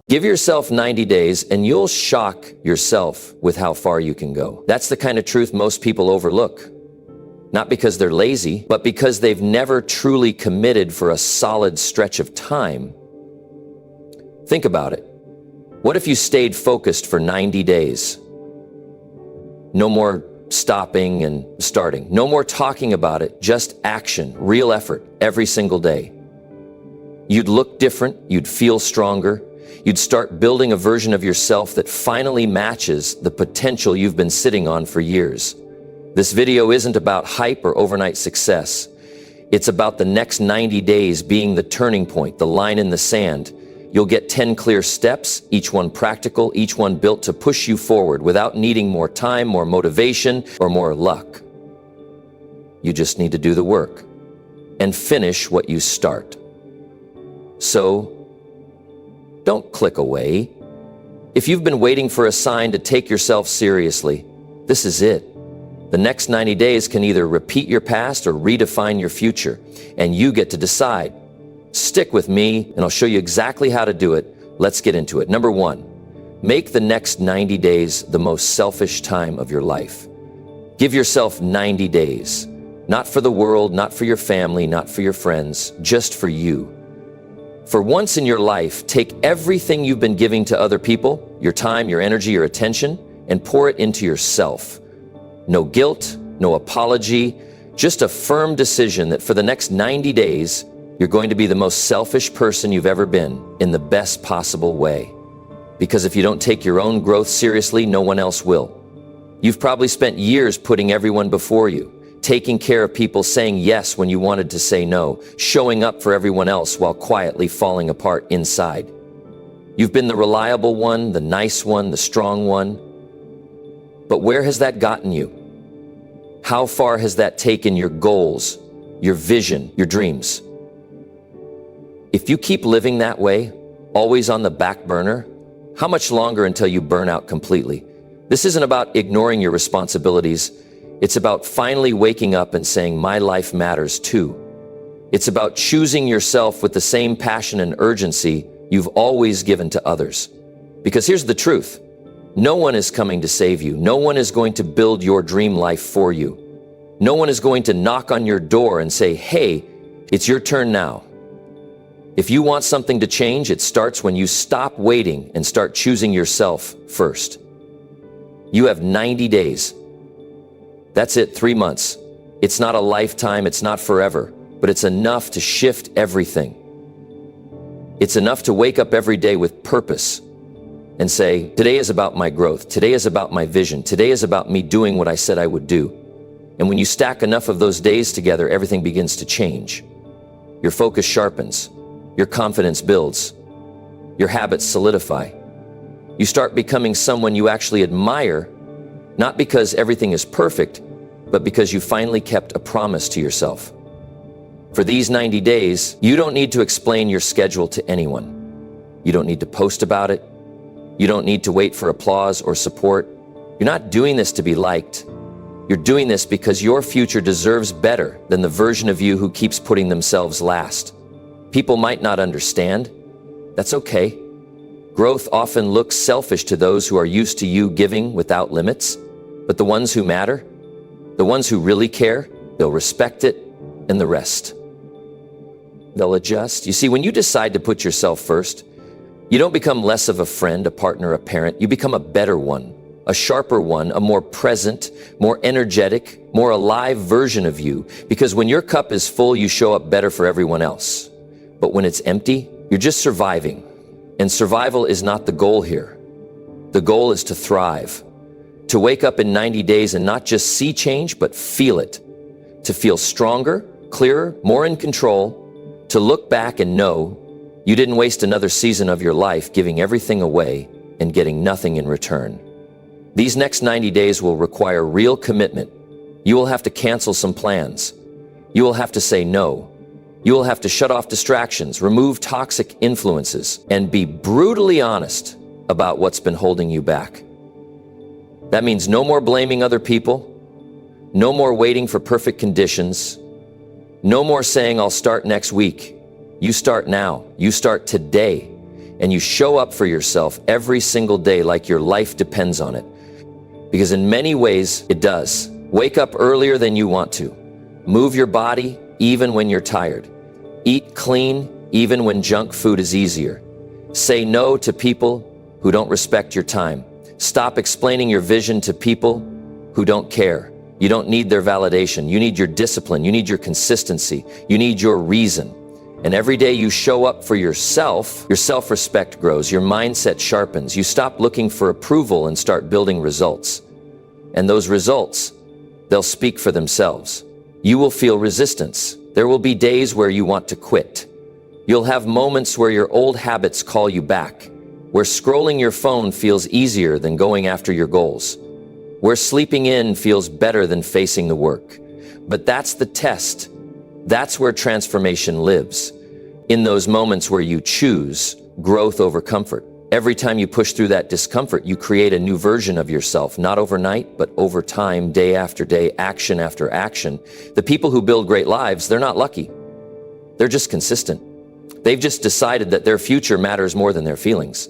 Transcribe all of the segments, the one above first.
Give yourself 90 days and you'll shock yourself with how far you can go. That's the kind of truth most people overlook. Not because they're lazy, but because they've never truly committed for a solid stretch of time. Think about it. What if you stayed focused for 90 days? No more stopping and starting. No more talking about it, just action, real effort, every single day. You'd look different, you'd feel stronger, you'd start building a version of yourself that finally matches the potential you've been sitting on for years. This video isn't about hype or overnight success. It's about the next 90 days being the turning point, the line in the sand. You'll get 10 clear steps, each one practical, each one built to push you forward without needing more time, more motivation, or more luck. You just need to do the work and finish what you start. So, don't click away. If you've been waiting for a sign to take yourself seriously, this is it. The next 90 days can either repeat your past or redefine your future, and you get to decide. Stick with me, and I'll show you exactly how to do it. Let's get into it. Number 1, make the next 90 days the most selfish time of your life. Give yourself 90 days. Not for the world, not for your family, not for your friends, just for you. For once in your life, take everything you've been giving to other people, your time, your energy, your attention, and pour it into yourself. No guilt, no apology, just a firm decision that for the next 90 days, you're going to be the most selfish person you've ever been in the best possible way. Because if you don't take your own growth seriously, no one else will. You've probably spent years putting everyone before you, taking care of people, saying yes when you wanted to say no, showing up for everyone else while quietly falling apart inside. You've been the reliable one, the nice one, the strong one. But where has that gotten you? How far has that taken your goals, your vision, your dreams? If you keep living that way, always on the back burner, how much longer until you burn out completely? This isn't about ignoring your responsibilities. It's about finally waking up and saying, my life matters too. It's about choosing yourself with the same passion and urgency you've always given to others. Because here's the truth. No one is coming to save you. No one is going to build your dream life for you. No one is going to knock on your door and say, hey, it's your turn now. If you want something to change, it starts when you stop waiting and start choosing yourself first. You have 90 days. That's it, 3 months. It's not a lifetime, it's not forever, but it's enough to shift everything. It's enough to wake up every day with purpose and say, today is about my growth, today is about my vision, today is about me doing what I said I would do. And when you stack enough of those days together, everything begins to change. Your focus sharpens, your confidence builds, your habits solidify. You start becoming someone you actually admire, not because everything is perfect, but because you finally kept a promise to yourself. For these 90 days, you don't need to explain your schedule to anyone. You don't need to post about it. You don't need to wait for applause or support. You're not doing this to be liked. You're doing this because your future deserves better than the version of you who keeps putting themselves last. People might not understand. That's okay. Growth often looks selfish to those who are used to you giving without limits. But the ones who matter, the ones who really care, they'll respect it, and the rest, they'll adjust. You see, when you decide to put yourself first, you don't become less of a friend, a partner, a parent. You become a better one, a sharper one, a more present, more energetic, more alive version of you. Because when your cup is full, you show up better for everyone else. But when it's empty, you're just surviving. And survival is not the goal here. The goal is to thrive. To wake up in 90 days and not just see change, but feel it. To feel stronger, clearer, more in control. To look back and know you didn't waste another season of your life giving everything away and getting nothing in return. These next 90 days will require real commitment. You will have to cancel some plans. You will have to say no. You will have to shut off distractions, remove toxic influences, and be brutally honest about what's been holding you back. That means no more blaming other people, no more waiting for perfect conditions, no more saying I'll start next week. You start now. You start today. and you show up for yourself every single day like your life depends on it. Because in many ways, it does. Wake up earlier than you want to. Move your body even when you're tired. Eat clean even when junk food is easier. Say no to people who don't respect your time. Stop explaining your vision to people who don't care. You don't need their validation. You need your discipline. You need your consistency. You need your reason. And every day you show up for yourself, your self-respect grows, your mindset sharpens. You stop looking for approval and start building results. And those results, they'll speak for themselves. You will feel resistance. There will be days where you want to quit. You'll have moments where your old habits call you back, where scrolling your phone feels easier than going after your goals, where sleeping in feels better than facing the work. But that's the test. That's where transformation lives. In those moments where you choose growth over comfort. Every time you push through that discomfort, you create a new version of yourself, not overnight, but over time, day after day, action after action. The people who build great lives, they're not lucky. They're just consistent. They've just decided that their future matters more than their feelings.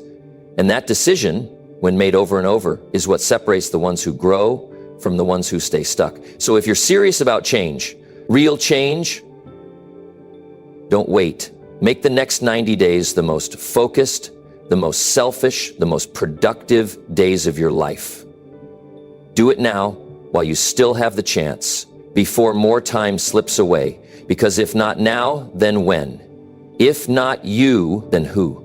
And that decision, when made over and over, is what separates the ones who grow from the ones who stay stuck. So if you're serious about change, real change, don't wait. Make the next 90 days the most focused, the most selfish, the most productive days of your life. Do it now while you still have the chance, before more time slips away. Because if not now, then when? If not you, then who?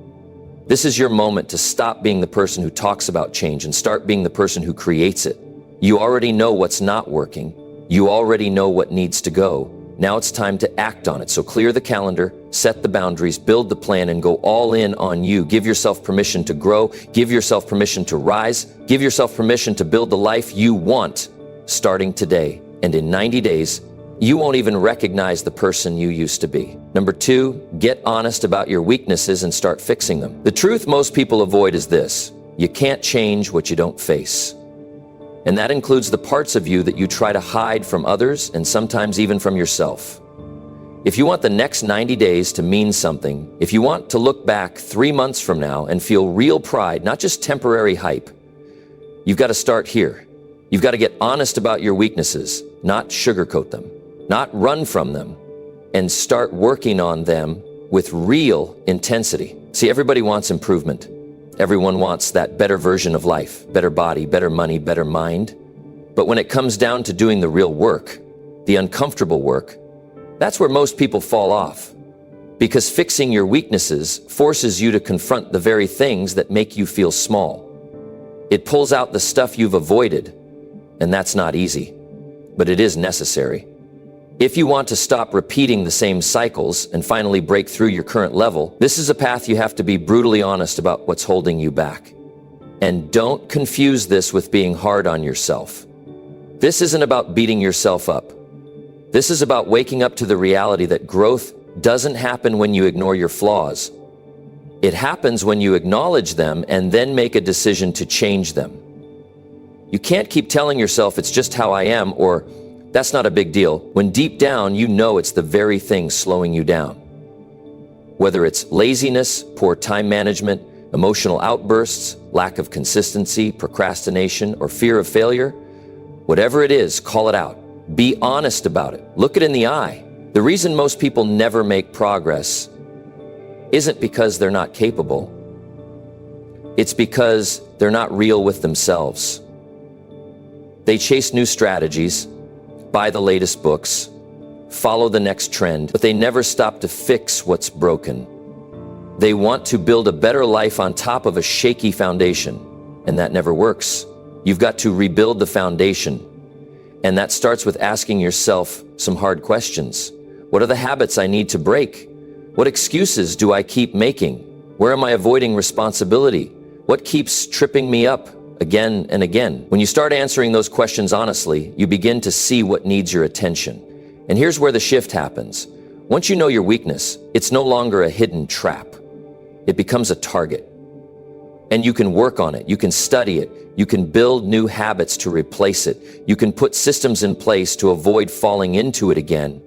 This is your moment to stop being the person who talks about change and start being the person who creates it. You already know what's not working. You already know what needs to go. Now it's time to act on it. So clear the calendar, set the boundaries, build the plan, and go all in on you. Give yourself permission to grow. Give yourself permission to rise. Give yourself permission to build the life you want, starting today. And in 90 days, you won't even recognize the person you used to be. Number 2, get honest about your weaknesses and start fixing them. The truth most people avoid is this: you can't change what you don't face. And that includes the parts of you that you try to hide from others and sometimes even from yourself. If you want the next 90 days to mean something, if you want to look back 3 months from now and feel real pride, not just temporary hype, you've got to start here. You've got to get honest about your weaknesses, not sugarcoat them, not run from them, and start working on them with real intensity. See, everybody wants improvement. Everyone wants that better version of life, better body, better money, better mind. But when it comes down to doing the real work, the uncomfortable work, that's where most people fall off. Because fixing your weaknesses forces you to confront the very things that make you feel small. It pulls out the stuff you've avoided, and that's not easy, but it is necessary. If you want to stop repeating the same cycles and finally break through your current level, this is a path you have to be brutally honest about what's holding you back. And don't confuse this with being hard on yourself. This isn't about beating yourself up. This is about waking up to the reality that growth doesn't happen when you ignore your flaws. It happens when you acknowledge them and then make a decision to change them. You can't keep telling yourself it's just how I am, or that's not a big deal, when deep down you know it's the very thing slowing you down. Whether it's laziness, poor time management, emotional outbursts, lack of consistency, procrastination, or fear of failure, whatever it is, call it out. Be honest about it. Look it in the eye. The reason most people never make progress isn't because they're not capable. It's because they're not real with themselves. They chase new strategies, buy the latest books, follow the next trend, but they never stop to fix what's broken. They want to build a better life on top of a shaky foundation, and that never works. You've got to rebuild the foundation, and that starts with asking yourself some hard questions. What are the habits I need to break? What excuses do I keep making? Where am I avoiding responsibility? What keeps tripping me up again and again? When you start answering those questions honestly, you begin to see what needs your attention. And here's where the shift happens. Once you know your weakness, it's no longer a hidden trap. It becomes a target. And you can work on it. You can study it. You can build new habits to replace it. You can put systems in place to avoid falling into it again.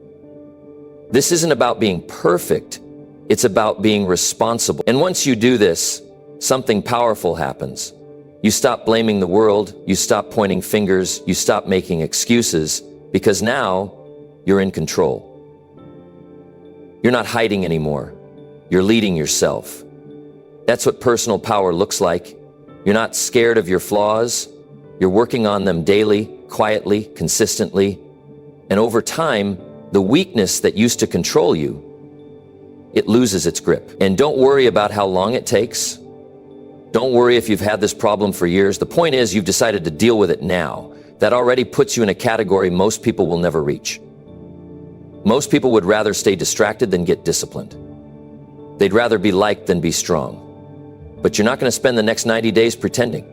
This isn't about being perfect. It's about being responsible. And once you do this, something powerful happens. You stop blaming the world, you stop pointing fingers, you stop making excuses, because now you're in control. You're not hiding anymore. You're leading yourself. That's what personal power looks like. You're not scared of your flaws. You're working on them daily, quietly, consistently. And over time, the weakness that used to control you, it loses its grip. And don't worry about how long it takes. Don't worry if you've had this problem for years. The point is, you've decided to deal with it now. That already puts you in a category most people will never reach. Most people would rather stay distracted than get disciplined. They'd rather be liked than be strong. But you're not going to spend the next 90 days pretending.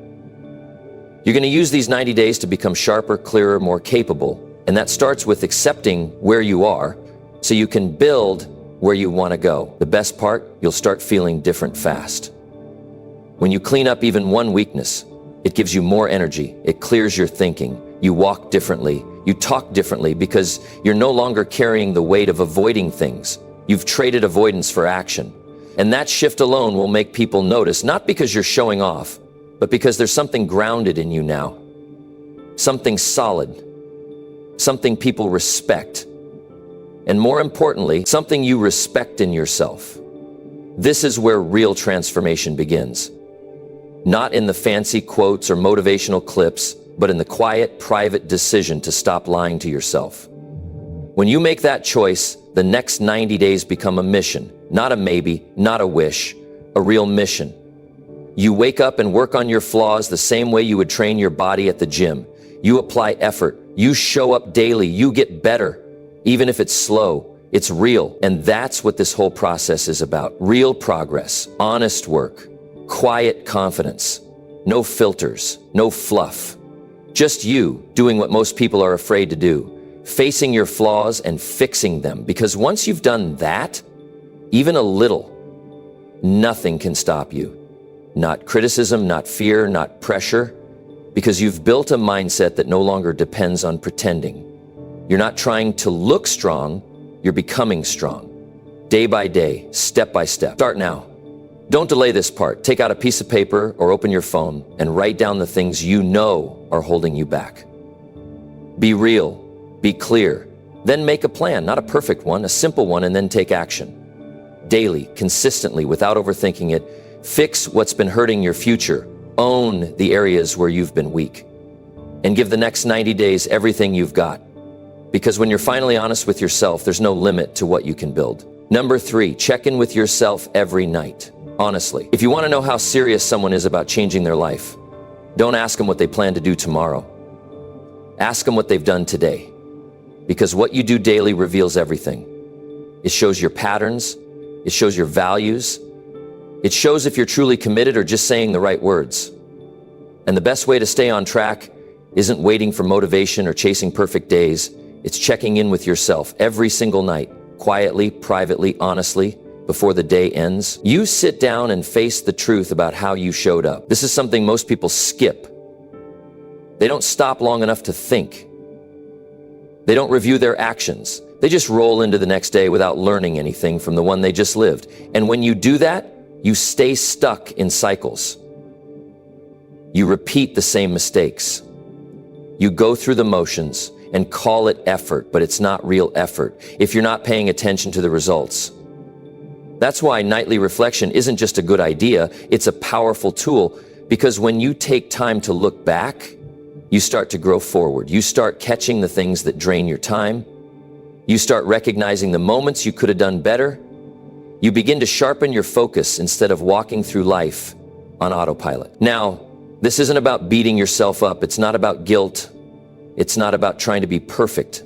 You're going to use these 90 days to become sharper, clearer, more capable. And that starts with accepting where you are so you can build where you want to go. The best part, you'll start feeling different fast. When you clean up even one weakness, it gives you more energy. It clears your thinking. You walk differently. You talk differently because you're no longer carrying the weight of avoiding things. You've traded avoidance for action. And that shift alone will make people notice, not because you're showing off, but because there's something grounded in you now. Something solid. Something people respect. And more importantly, something you respect in yourself. This is where real transformation begins. Not in the fancy quotes or motivational clips, but in the quiet, private decision to stop lying to yourself. When you make that choice, the next 90 days become a mission, not a maybe, not a wish, a real mission. You wake up and work on your flaws the same way you would train your body at the gym. You apply effort. You show up daily. You get better. Even if it's slow, it's real. And that's what this whole process is about. Real progress, honest work, quiet confidence, no filters, no fluff. Just you doing what most people are afraid to do, facing your flaws and fixing them. Because once you've done that, even a little, nothing can stop you. Not criticism, not fear, not pressure, because you've built a mindset that no longer depends on pretending. You're not trying to look strong, you're becoming strong. Day by day, step by step. Start now. Don't delay this part. Take out a piece of paper or open your phone and write down the things you know are holding you back. Be real, be clear, then make a plan, not a perfect one, a simple one, and then take action. Daily, consistently, without overthinking it, fix what's been hurting your future. Own the areas where you've been weak. And give the next 90 days everything you've got. Because when you're finally honest with yourself, there's no limit to what you can build. Number 3, check in with yourself every night. Honestly, if you want to know how serious someone is about changing their life, don't ask them what they plan to do tomorrow. Ask them what they've done today. Because what you do daily reveals everything. It shows your patterns. It shows your values. It shows if you're truly committed or just saying the right words. And the best way to stay on track isn't waiting for motivation or chasing perfect days. It's checking in with yourself every single night, quietly, privately, honestly, before the day ends. You sit down and face the truth about how you showed up. This is something most people skip. They don't stop long enough to think. They don't review their actions. They just roll into the next day without learning anything from the one they just lived. And when you do that, you stay stuck in cycles. You repeat the same mistakes. You go through the motions and call it effort, but it's not real effort if you're not paying attention to the results. That's why nightly reflection isn't just a good idea, it's a powerful tool, because when you take time to look back, you start to grow forward. You start catching the things that drain your time. You start recognizing the moments you could have done better. You begin to sharpen your focus instead of walking through life on autopilot. Now, this isn't about beating yourself up. It's not about guilt. It's not about trying to be perfect.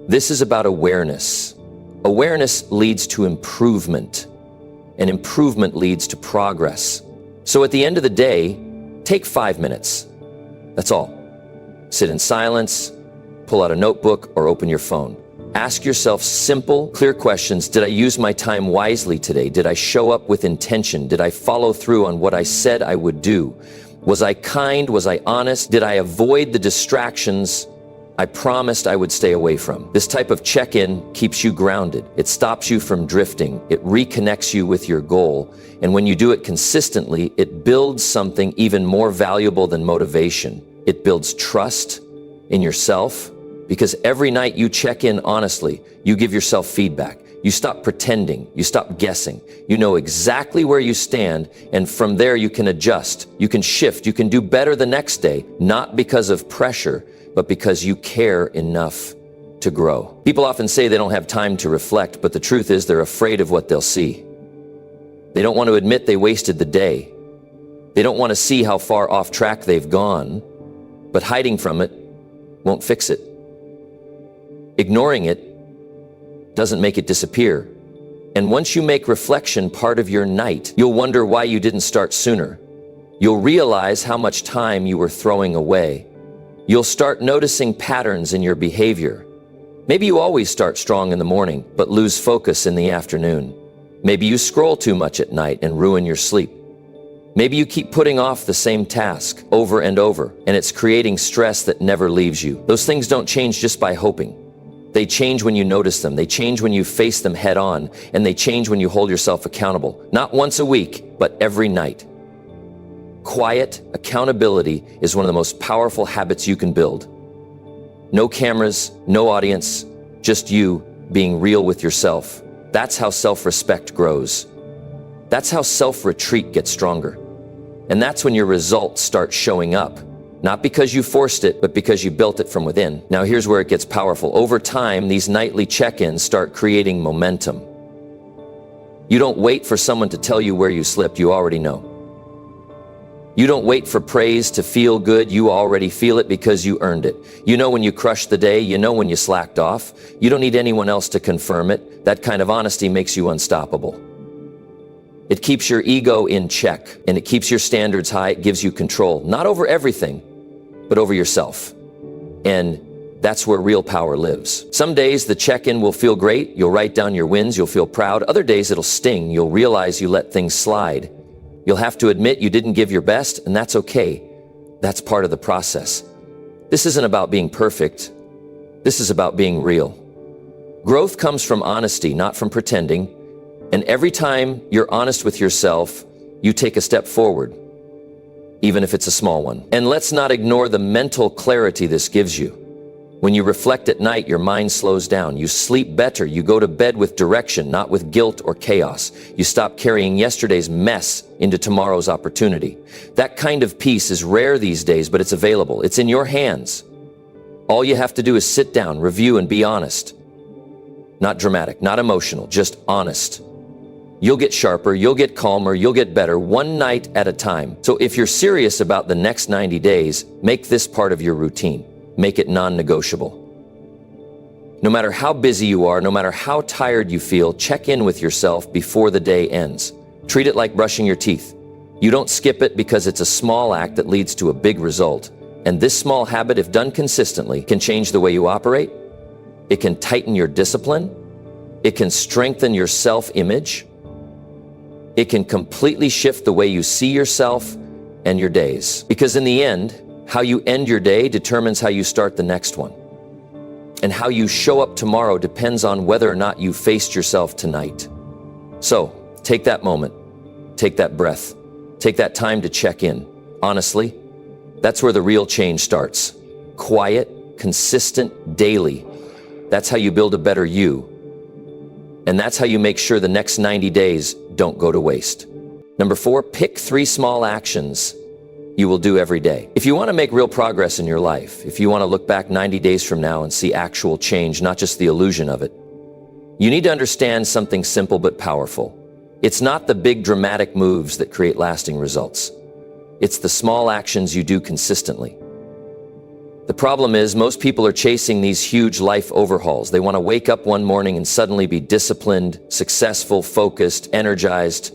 This is about awareness. Awareness leads to improvement, and improvement leads to progress. So at the end of the day, take 5 minutes. That's all. Sit in silence, pull out a notebook, or open your phone. Ask yourself simple, clear questions. Did I use my time wisely today? Did I show up with intention? Did I follow through on what I said I would do? Was I kind? Was I honest? Did I avoid the distractions I promised I would stay away from. This type of check-in keeps you grounded. It stops you from drifting. It reconnects you with your goal. And when you do it consistently, it builds something even more valuable than motivation. It builds trust in yourself, because every night you check in honestly, you give yourself feedback. You stop pretending, you stop guessing. You know exactly where you stand, and from there you can adjust, you can shift, you can do better the next day, not because of pressure, but because you care enough to grow. People often say they don't have time to reflect, but the truth is they're afraid of what they'll see. They don't want to admit they wasted the day. They don't want to see how far off track they've gone, but hiding from it won't fix it. Ignoring it doesn't make it disappear. And once you make reflection part of your night, you'll wonder why you didn't start sooner. You'll realize how much time you were throwing away. You'll start noticing patterns in your behavior. Maybe you always start strong in the morning, but lose focus in the afternoon. Maybe you scroll too much at night and ruin your sleep. Maybe you keep putting off the same task over and over, and it's creating stress that never leaves you. Those things don't change just by hoping. They change when you notice them. They change when you face them head on, and they change when you hold yourself accountable. Not once a week, but every night. Quiet accountability is one of the most powerful habits you can build. No cameras, no audience, just you being real with yourself. That's how self-respect grows. That's how self-retreat gets stronger. And that's when your results start showing up. Not because you forced it, but because you built it from within. Now here's where it gets powerful. Over time, these nightly check-ins start creating momentum. You don't wait for someone to tell you where you slipped, you already know. You don't wait for praise to feel good, you already feel it because you earned it. You know when you crushed the day, you know when you slacked off. You don't need anyone else to confirm it. That kind of honesty makes you unstoppable. It keeps your ego in check, and it keeps your standards high. It gives you control, not over everything, but over yourself. And that's where real power lives. Some days the check-in will feel great. You'll write down your wins. You'll feel proud. Other days it'll sting. You'll realize you let things slide. You'll have to admit you didn't give your best, and that's okay. That's part of the process. This isn't about being perfect. This is about being real. Growth comes from honesty, not from pretending. And every time you're honest with yourself, you take a step forward, even if it's a small one. And let's not ignore the mental clarity this gives you. When you reflect at night, your mind slows down. You sleep better. You go to bed with direction, not with guilt or chaos. You stop carrying yesterday's mess into tomorrow's opportunity. That kind of peace is rare these days, but it's available. It's in your hands. All you have to do is sit down, review, and be honest. Not dramatic, not emotional, just honest. You'll get sharper, you'll get calmer, you'll get better, one night at a time. So if you're serious about the next 90 days, make this part of your routine. Make it non-negotiable. No matter how busy you are, no matter how tired you feel, check in with yourself before the day ends. Treat it like brushing your teeth. You don't skip it because it's a small act that leads to a big result. And this small habit, if done consistently, can change the way you operate. It can tighten your discipline. It can strengthen your self-image. It can completely shift the way you see yourself and your days. Because in the end, how you end your day determines how you start the next one. And how you show up tomorrow depends on whether or not you faced yourself tonight. So, take that moment, take that breath, take that time to check in. Honestly, that's where the real change starts. Quiet, consistent, daily. That's how you build a better you. And that's how you make sure the next 90 days don't go to waste. Number 4, pick 3 small actions you will do every day. If you want to make real progress in your life, if you want to look back 90 days from now and see actual change, not just the illusion of it, you need to understand something simple but powerful. It's not the big dramatic moves that create lasting results. It's the small actions you do consistently. The problem is most people are chasing these huge life overhauls. They want to wake up one morning and suddenly be disciplined, successful, focused, energized,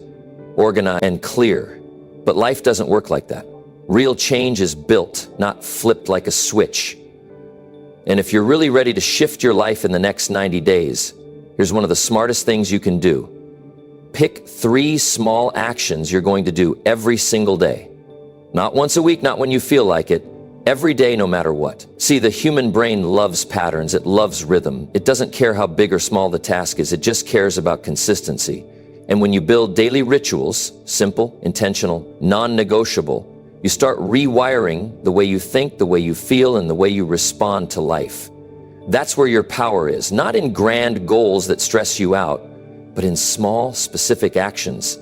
organized, and clear. But life doesn't work like that. Real change is built, not flipped like a switch. And if you're really ready to shift your life in the next 90 days, here's one of the smartest things you can do. Pick 3 small actions you're going to do every single day. Not once a week, not when you feel like it, every day, no matter what. See, the human brain loves patterns, it loves rhythm. It doesn't care how big or small the task is, it just cares about consistency. And when you build daily rituals, simple, intentional, non-negotiable, you start rewiring the way you think, the way you feel, and the way you respond to life. That's where your power is, not in grand goals that stress you out, but in small, specific actions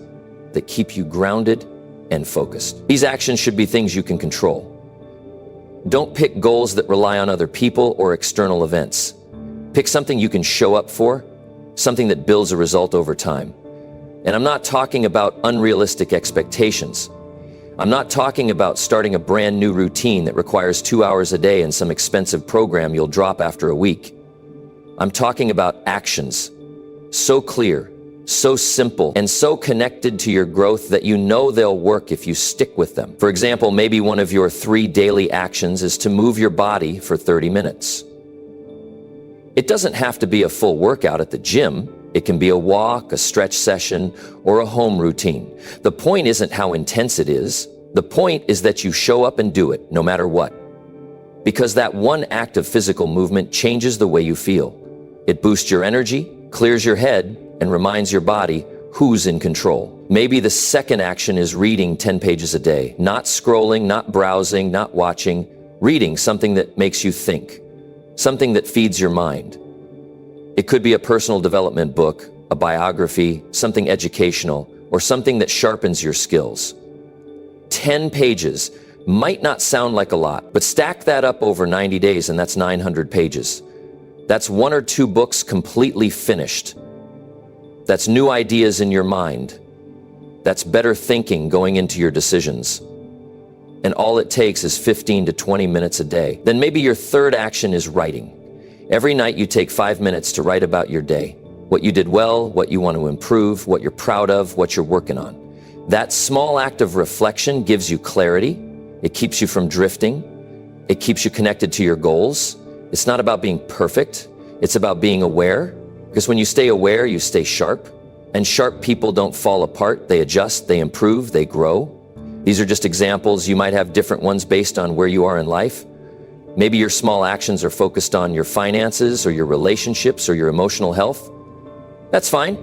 that keep you grounded and focused. These actions should be things you can control. Don't pick goals that rely on other people or external events. Pick something you can show up for, something that builds a result over time. And I'm not talking about unrealistic expectations. I'm not talking about starting a brand new routine that requires 2 hours a day and some expensive program you'll drop after a week. I'm talking about actions, so clear, so simple, and so connected to your growth that you know they'll work if you stick with them. For example, maybe one of your 3 daily actions is to move your body for 30 minutes. It doesn't have to be a full workout at the gym. It can be a walk, a stretch session, or a home routine. The point isn't how intense it is. The point is that you show up and do it, no matter what. Because that one act of physical movement changes the way you feel. It boosts your energy, clears your head, and reminds your body who's in control. Maybe the second action is reading 10 pages a day. Not scrolling, not browsing, not watching. Reading something that makes you think. Something that feeds your mind. It could be a personal development book, a biography, something educational, or something that sharpens your skills. 10 pages might not sound like a lot, but stack that up over 90 days and that's 900 pages. That's 1 or 2 books completely finished. That's new ideas in your mind. That's better thinking going into your decisions. And all it takes is 15 to 20 minutes a day. Then maybe your third action is writing. Every night you take 5 minutes to write about your day. What you did well, what you want to improve, what you're proud of, what you're working on. That small act of reflection gives you clarity. It keeps you from drifting. It keeps you connected to your goals. It's not about being perfect. It's about being aware. Because when you stay aware, you stay sharp. And sharp people don't fall apart. They adjust, they improve, they grow. These are just examples. You might have different ones based on where you are in life. Maybe your small actions are focused on your finances or your relationships or your emotional health. That's fine.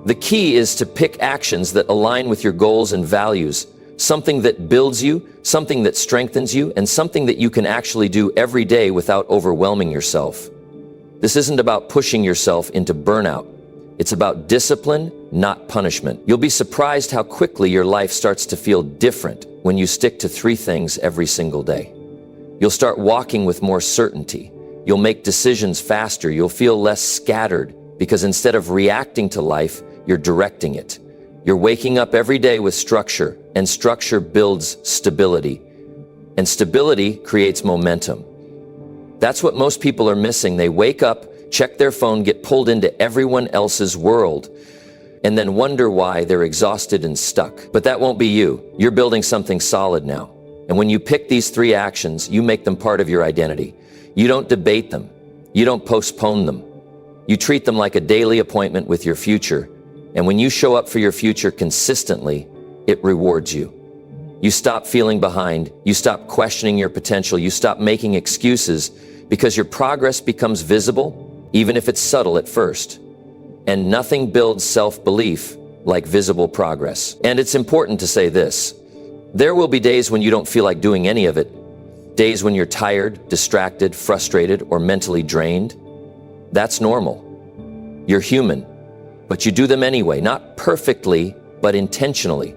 The key is to pick actions that align with your goals and values, something that builds you, something that strengthens you, and something that you can actually do every day without overwhelming yourself. This isn't about pushing yourself into burnout. It's about discipline, not punishment. You'll be surprised how quickly your life starts to feel different when you stick to 3 things every single day. You'll start walking with more certainty. You'll make decisions faster. You'll feel less scattered because instead of reacting to life, you're directing it. You're waking up every day with structure, and structure builds stability. And stability creates momentum. That's what most people are missing. They wake up, check their phone, get pulled into everyone else's world, and then wonder why they're exhausted and stuck. But that won't be you. You're building something solid now. And when you pick these 3 actions, you make them part of your identity. You don't debate them. You don't postpone them. You treat them like a daily appointment with your future. And when you show up for your future consistently, it rewards you. You stop feeling behind. You stop questioning your potential. You stop making excuses because your progress becomes visible, even if it's subtle at first. And nothing builds self-belief like visible progress. And it's important to say this. There will be days when you don't feel like doing any of it. Days when you're tired, distracted, frustrated, or mentally drained. That's normal. You're human, but you do them anyway, not perfectly, but intentionally.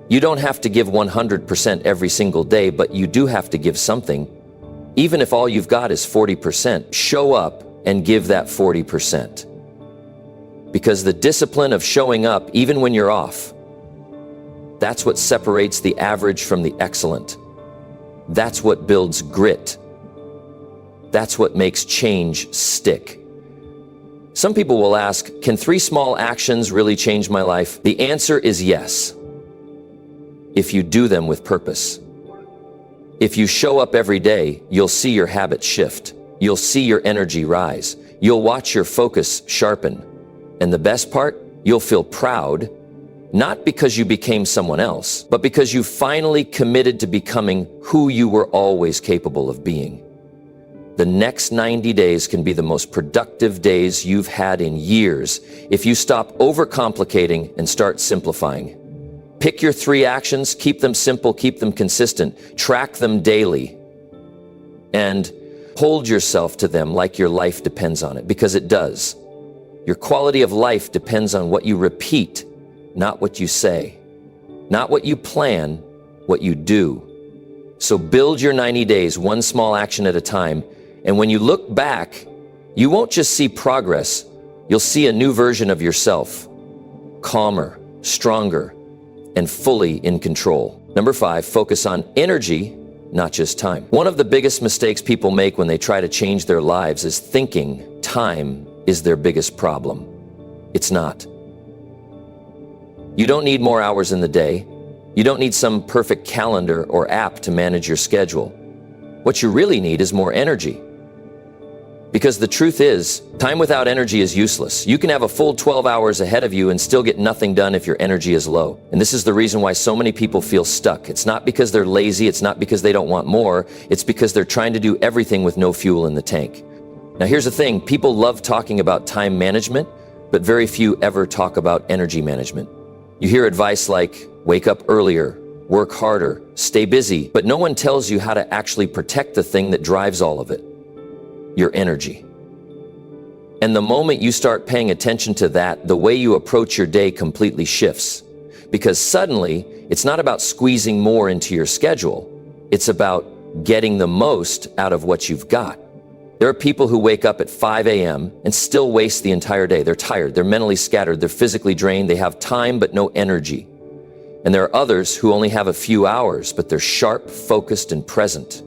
You don't have to give 100% every single day, but you do have to give something. Even if all you've got is 40%, show up and give that 40%. Because the discipline of showing up, even when you're off, that's what separates the average from the excellent. That's what builds grit. That's what makes change stick. Some people will ask, can 3 small actions really change my life? The answer is yes, if you do them with purpose. If you show up every day, you'll see your habits shift. You'll see your energy rise. You'll watch your focus sharpen. And the best part, you'll feel proud Not because you became someone else, but because you finally committed to becoming who you were always capable of being. The next 90 days can be the most productive days you've had in years if you stop overcomplicating and start simplifying. Pick your 3 actions, keep them simple, keep them consistent, track them daily, and hold yourself to them like your life depends on it, because it does. Your quality of life depends on what you repeat, not what you say. Not what you plan, what you do. So build your 90 days, one small action at a time, and when you look back, you won't just see progress, you'll see a new version of yourself. Calmer, stronger, and fully in control. Number 5, focus on energy, not just time. One of the biggest mistakes people make when they try to change their lives is thinking time is their biggest problem. It's not. You don't need more hours in the day. You don't need some perfect calendar or app to manage your schedule. What you really need is more energy. Because the truth is, time without energy is useless. You can have a full 12 hours ahead of you and still get nothing done if your energy is low. And this is the reason why so many people feel stuck. It's not because they're lazy, it's not because they don't want more, it's because they're trying to do everything with no fuel in the tank. Now here's the thing, people love talking about time management, but very few ever talk about energy management. You hear advice like, wake up earlier, work harder, stay busy, but no one tells you how to actually protect the thing that drives all of it. Your energy. And the moment you start paying attention to that, the way you approach your day completely shifts. Because suddenly, it's not about squeezing more into your schedule. It's about getting the most out of what you've got. There are people who wake up at 5 a.m. and still waste the entire day. They're tired, they're mentally scattered, they're physically drained, they have time but no energy. And there are others who only have a few hours, but they're sharp, focused, and present.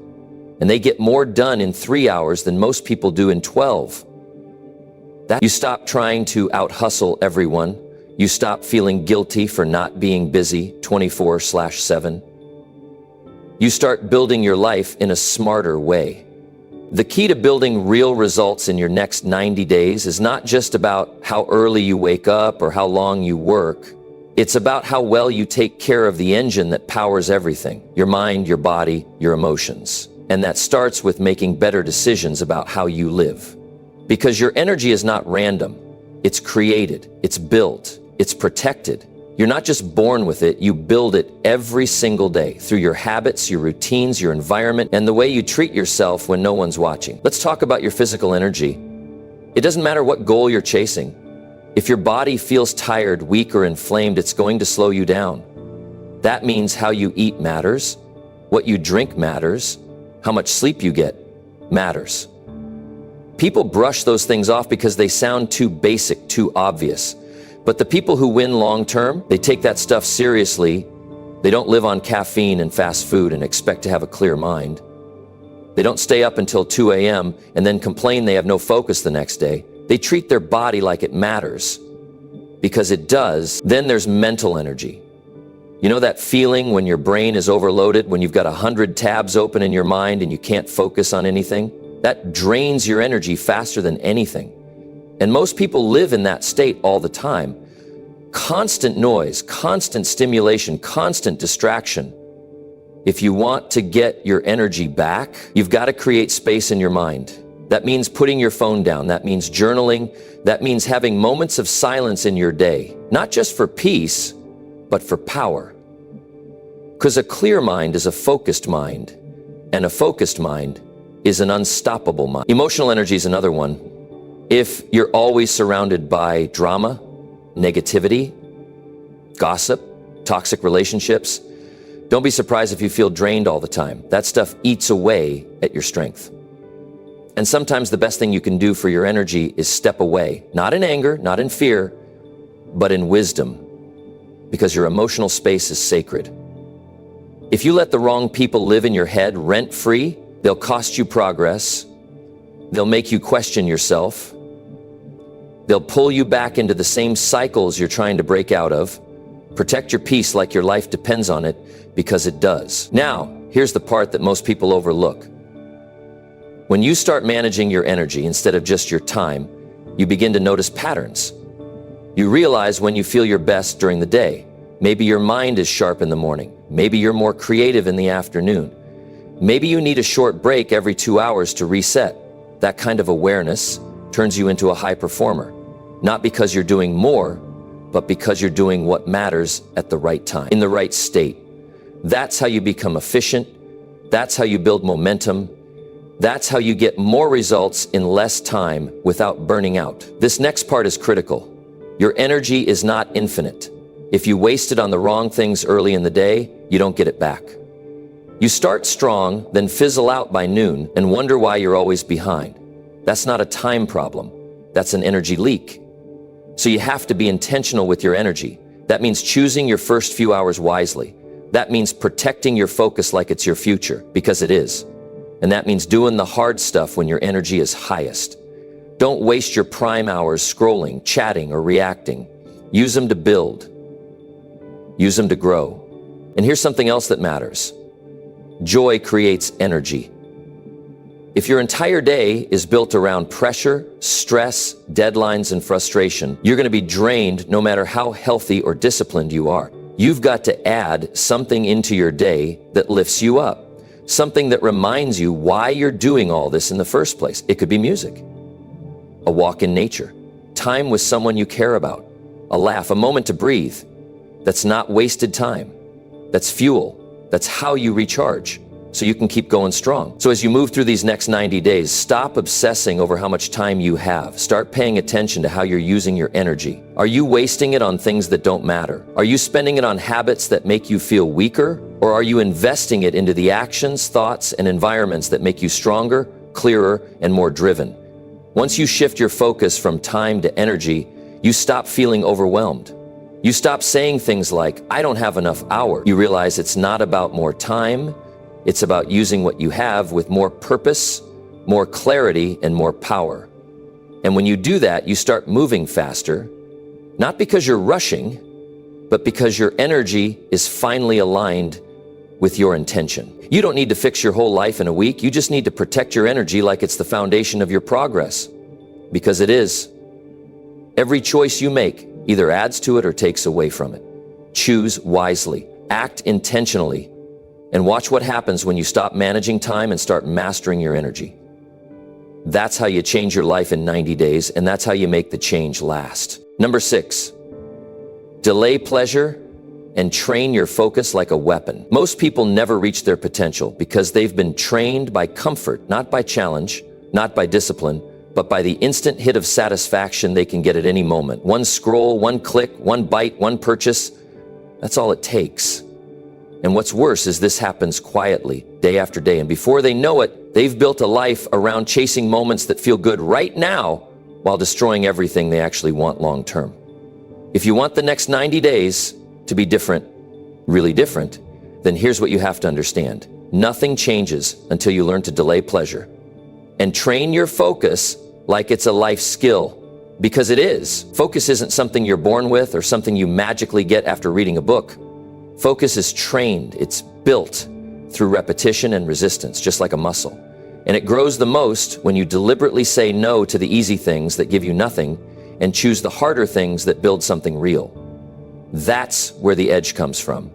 And they get more done in 3 hours than most people do in 12. You stop trying to out-hustle everyone. You stop feeling guilty for not being busy 24/7. You start building your life in a smarter way. The key to building real results in your next 90 days is not just about how early you wake up or how long you work. It's about how well you take care of the engine that powers everything, your mind, your body, your emotions. And that starts with making better decisions about how you live. Because your energy is not random. It's created, it's built, it's protected. You're not just born with it, you build it every single day through your habits, your routines, your environment, and the way you treat yourself when no one's watching. Let's talk about your physical energy. It doesn't matter what goal you're chasing. If your body feels tired, weak, or inflamed, it's going to slow you down. That means how you eat matters, what you drink matters, how much sleep you get matters. People brush those things off because they sound too basic, too obvious. But the people who win long term, they take that stuff seriously. They don't live on caffeine and fast food and expect to have a clear mind. They don't stay up until 2 a.m. and then complain they have no focus the next day. They treat their body like it matters, because it does. Then there's mental energy. You know that feeling when your brain is overloaded, when you've got 100 tabs open in your mind and you can't focus on anything? That drains your energy faster than anything. And most people live in that state all the time. Constant noise, constant stimulation, constant distraction. If you want to get your energy back, you've got to create space in your mind. That means putting your phone down. That means journaling. That means having moments of silence in your day, not just for peace, but for power. Because a clear mind is a focused mind, and a focused mind is an unstoppable mind. Emotional energy is another one. If you're always surrounded by drama, negativity, gossip, toxic relationships, don't be surprised if you feel drained all the time. That stuff eats away at your strength. And sometimes the best thing you can do for your energy is step away, not in anger, not in fear, but in wisdom, because your emotional space is sacred. If you let the wrong people live in your head rent-free, they'll cost you progress. They'll make you question yourself. They'll pull you back into the same cycles you're trying to break out of. Protect your peace like your life depends on it, because it does. Now, here's the part that most people overlook. When you start managing your energy instead of just your time, you begin to notice patterns. You realize when you feel your best during the day, Maybe your mind is sharp in the morning. Maybe you're more creative in the afternoon. Maybe you need a short break every 2 hours to reset. That kind of awareness turns you into a high performer, not because you're doing more, but because you're doing what matters at the right time, in the right state. That's how you become efficient. That's how you build momentum. That's how you get more results in less time without burning out. This next part is critical. Your energy is not infinite. If you waste it on the wrong things early in the day, you don't get it back. You start strong, then fizzle out by noon and wonder why you're always behind. That's not a time problem. That's an energy leak. So you have to be intentional with your energy. That means choosing your first few hours wisely. That means protecting your focus like it's your future, because it is. And that means doing the hard stuff when your energy is highest. Don't waste your prime hours scrolling, chatting, or reacting. Use them to build. Use them to grow. And here's something else that matters. Joy creates energy. If your entire day is built around pressure, stress, deadlines, and frustration, you're going to be drained no matter how healthy or disciplined you are. You've got to add something into your day that lifts you up, something that reminds you why you're doing all this in the first place. It could be music, a walk in nature, time with someone you care about, a laugh, a moment to breathe. That's not wasted time. That's fuel. That's how you recharge, so you can keep going strong. So as you move through these next 90 days, stop obsessing over how much time you have. Start paying attention to how you're using your energy. Are you wasting it on things that don't matter? Are you spending it on habits that make you feel weaker? Or are you investing it into the actions, thoughts, and environments that make you stronger, clearer, and more driven? Once you shift your focus from time to energy, you stop feeling overwhelmed. You stop saying things like, I don't have enough hours. You realize it's not about more time. It's about using what you have with more purpose, more clarity, and more power. And when you do that, you start moving faster, not because you're rushing, but because your energy is finally aligned with your intention. You don't need to fix your whole life in a week. You just need to protect your energy like it's the foundation of your progress, because it is. Every choice you make either adds to it or takes away from it. Choose wisely, act intentionally, and watch what happens when you stop managing time and start mastering your energy. That's how you change your life in 90 days, and that's how you make the change last. Number 6, delay pleasure and train your focus like a weapon. Most people never reach their potential because they've been trained by comfort, not by challenge, not by discipline, but by the instant hit of satisfaction they can get at any moment. One scroll, one click, one bite, one purchase, that's all it takes. And what's worse is this happens quietly, day after day, and before they know it, they've built a life around chasing moments that feel good right now while destroying everything they actually want long term. If you want the next 90 days to be different, really different, then here's what you have to understand. Nothing changes until you learn to delay pleasure and train your focus like it's a life skill, because it is. Focus isn't something you're born with or something you magically get after reading a book. Focus is trained. It's built through repetition and resistance, just like a muscle. And it grows the most when you deliberately say no to the easy things that give you nothing and choose the harder things that build something real. That's where the edge comes from.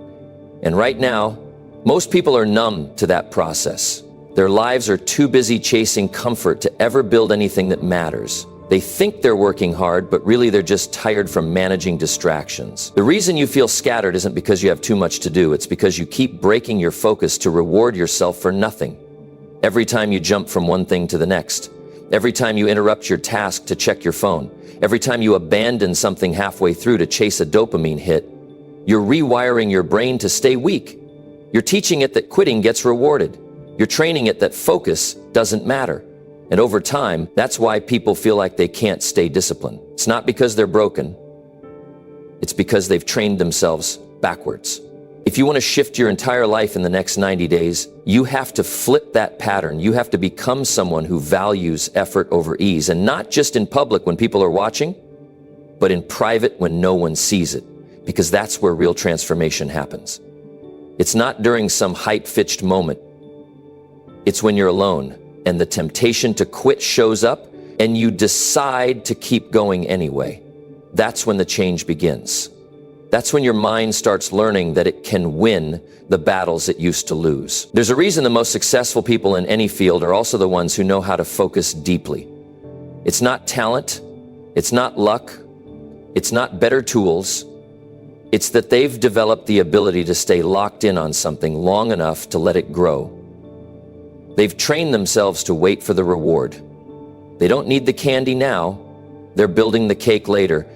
And right now, most people are numb to that process. Their lives are too busy chasing comfort to ever build anything that matters. They think they're working hard, but really they're just tired from managing distractions. The reason you feel scattered isn't because you have too much to do. It's because you keep breaking your focus to reward yourself for nothing. Every time you jump from one thing to the next, every time you interrupt your task to check your phone, every time you abandon something halfway through to chase a dopamine hit, you're rewiring your brain to stay weak. You're teaching it that quitting gets rewarded. You're training it that focus doesn't matter. And over time, that's why people feel like they can't stay disciplined. It's not because they're broken. It's because they've trained themselves backwards. If you want to shift your entire life in the next 90 days, you have to flip that pattern. You have to become someone who values effort over ease, and not just in public when people are watching, but in private when no one sees it, because that's where real transformation happens. It's not during some hype-fitched moment. It's when you're alone and the temptation to quit shows up and you decide to keep going anyway. That's when the change begins. That's when your mind starts learning that it can win the battles it used to lose. There's a reason the most successful people in any field are also the ones who know how to focus deeply. It's not talent, it's not luck, it's not better tools. It's that they've developed the ability to stay locked in on something long enough to let it grow. They've trained themselves to wait for the reward. They don't need the candy now, they're building the cake later.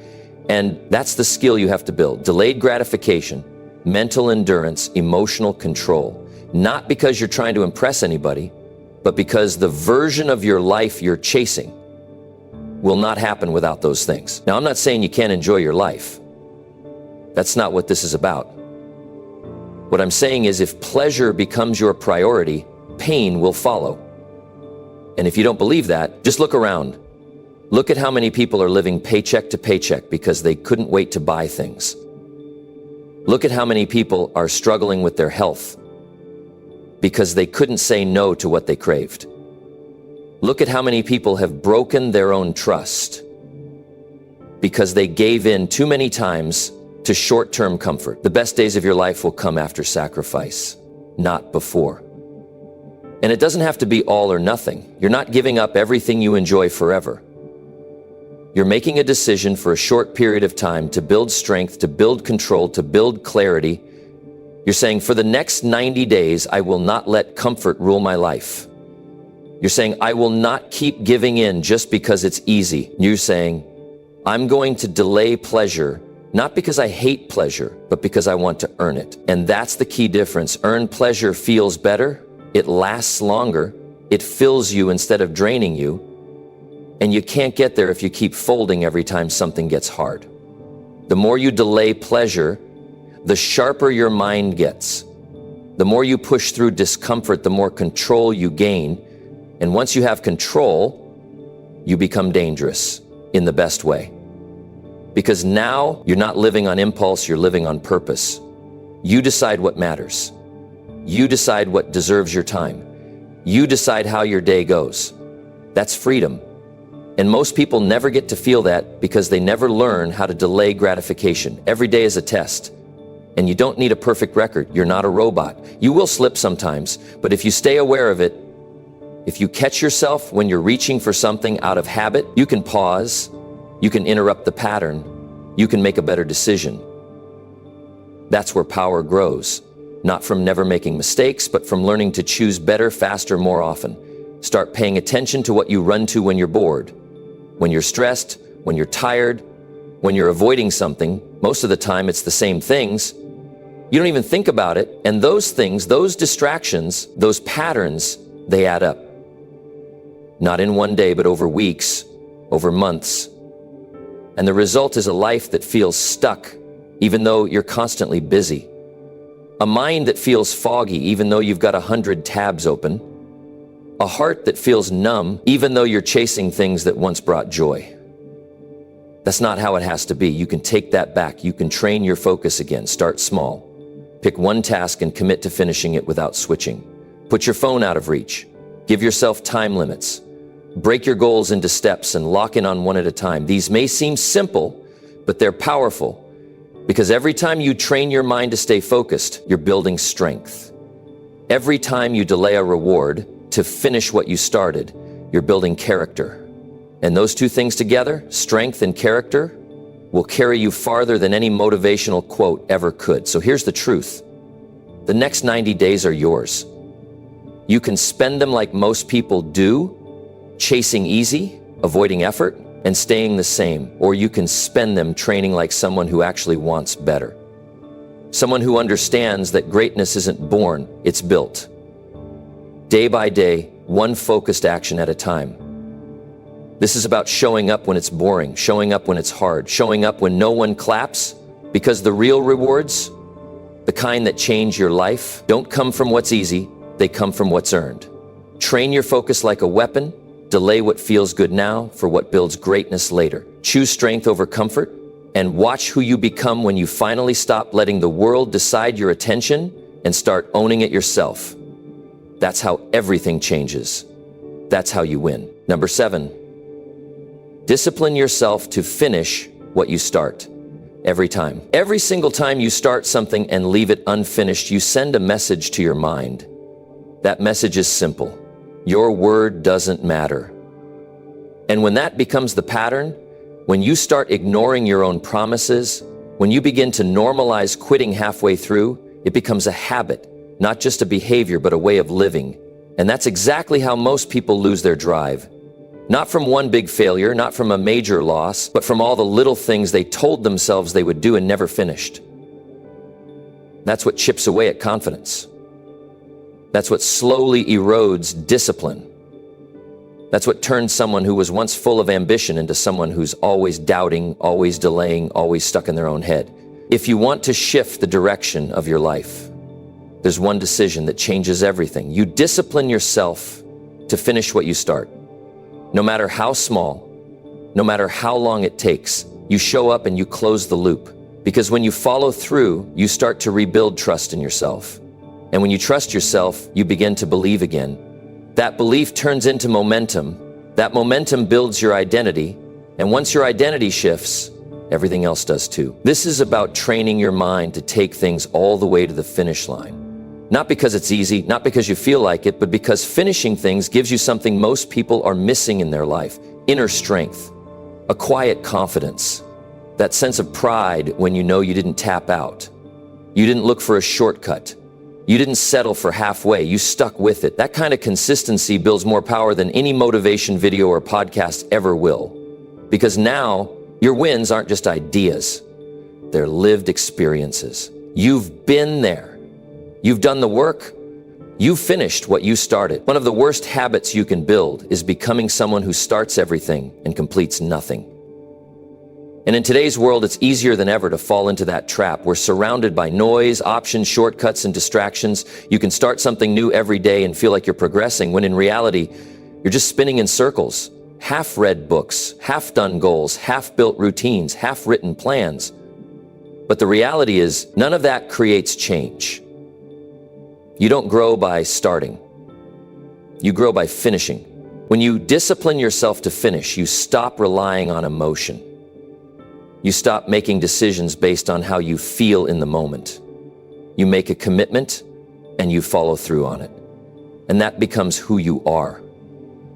And that's the skill you have to build. Delayed gratification, mental endurance, emotional control. Not because you're trying to impress anybody, but because the version of your life you're chasing will not happen without those things. Now, I'm not saying you can't enjoy your life. That's not what this is about. What I'm saying is if pleasure becomes your priority, pain will follow. And if you don't believe that, just look around. Look at how many people are living paycheck to paycheck because they couldn't wait to buy things. Look at how many people are struggling with their health because they couldn't say no to what they craved. Look at how many people have broken their own trust because they gave in too many times to short-term comfort. The best days of your life will come after sacrifice, not before. And it doesn't have to be all or nothing. You're not giving up everything you enjoy forever. You're making a decision for a short period of time to build strength, to build control, to build clarity. You're saying, for the next 90 days, I will not let comfort rule my life. You're saying, I will not keep giving in just because it's easy. You're saying, I'm going to delay pleasure, not because I hate pleasure, but because I want to earn it. And that's the key difference. Earned pleasure feels better, it lasts longer, it fills you instead of draining you. And you can't get there if you keep folding every time something gets hard. The more you delay pleasure, the sharper your mind gets. The more you push through discomfort, the more control you gain. And once you have control, you become dangerous in the best way. Because now you're not living on impulse, you're living on purpose. You decide what matters. You decide what deserves your time. You decide how your day goes. That's freedom. And most people never get to feel that because they never learn how to delay gratification. Every day is a test. And you don't need a perfect record. You're not a robot. You will slip sometimes, but if you stay aware of it, if you catch yourself when you're reaching for something out of habit, you can pause, you can interrupt the pattern, you can make a better decision. That's where power grows. Not from never making mistakes, but from learning to choose better, faster, more often. Start paying attention to what you run to when you're bored. When you're stressed, when you're tired, when you're avoiding something, most of the time it's the same things. You don't even think about it, and those things, those distractions, those patterns, they add up. Not in one day, but over weeks, over months. And the result is a life that feels stuck, even though you're constantly busy. A mind that feels foggy, even though you've got 100 tabs open. A heart that feels numb, even though you're chasing things that once brought joy. That's not how it has to be. You can take that back. You can train your focus again. Start small. Pick one task and commit to finishing it without switching. Put your phone out of reach. Give yourself time limits. Break your goals into steps and lock in on one at a time. These may seem simple, but they're powerful because every time you train your mind to stay focused, you're building strength. Every time you delay a reward to finish what you started, you're building character. And those two things together, strength and character, will carry you farther than any motivational quote ever could. So here's the truth. The next 90 days are yours. You can spend them like most people do, chasing easy, avoiding effort, and staying the same. Or you can spend them training like someone who actually wants better. Someone who understands that greatness isn't born, it's built. Day by day, one focused action at a time. This is about showing up when it's boring, showing up when it's hard, showing up when no one claps, because the real rewards, the kind that change your life, don't come from what's easy, they come from what's earned. Train your focus like a weapon, delay what feels good now for what builds greatness later. Choose strength over comfort, and watch who you become when you finally stop letting the world decide your attention and start owning it yourself. That's how everything changes. That's how you win. Number 7, discipline yourself to finish what you start. Every time. Every single time you start something and leave it unfinished, you send a message to your mind. That message is simple. Your word doesn't matter. And when that becomes the pattern, when you start ignoring your own promises, when you begin to normalize quitting halfway through, it becomes a habit, not just a behavior, but a way of living. And that's exactly how most people lose their drive. Not from one big failure, not from a major loss, but from all the little things they told themselves they would do and never finished. That's what chips away at confidence. That's what slowly erodes discipline. That's what turns someone who was once full of ambition into someone who's always doubting, always delaying, always stuck in their own head. If you want to shift the direction of your life, there's one decision that changes everything. You discipline yourself to finish what you start. No matter how small, no matter how long it takes, you show up and you close the loop. Because when you follow through, you start to rebuild trust in yourself. And when you trust yourself, you begin to believe again. That belief turns into momentum. That momentum builds your identity. And once your identity shifts, everything else does too. This is about training your mind to take things all the way to the finish line. Not because it's easy, not because you feel like it, but because finishing things gives you something most people are missing in their life: inner strength, a quiet confidence, that sense of pride when you know you didn't tap out. You didn't look for a shortcut. You didn't settle for halfway. You stuck with it. That kind of consistency builds more power than any motivation video or podcast ever will. Because now, your wins aren't just ideas. They're lived experiences. You've been there. You've done the work. You've finished what you started. One of the worst habits you can build is becoming someone who starts everything and completes nothing. And in today's world, it's easier than ever to fall into that trap. We're surrounded by noise, options, shortcuts, and distractions. You can start something new every day and feel like you're progressing, when in reality, you're just spinning in circles. Half-read books, half-done goals, half-built routines, half-written plans. But the reality is, none of that creates change. You don't grow by starting. You grow by finishing. When you discipline yourself to finish, you stop relying on emotion. You stop making decisions based on how you feel in the moment. You make a commitment and you follow through on it. And that becomes who you are.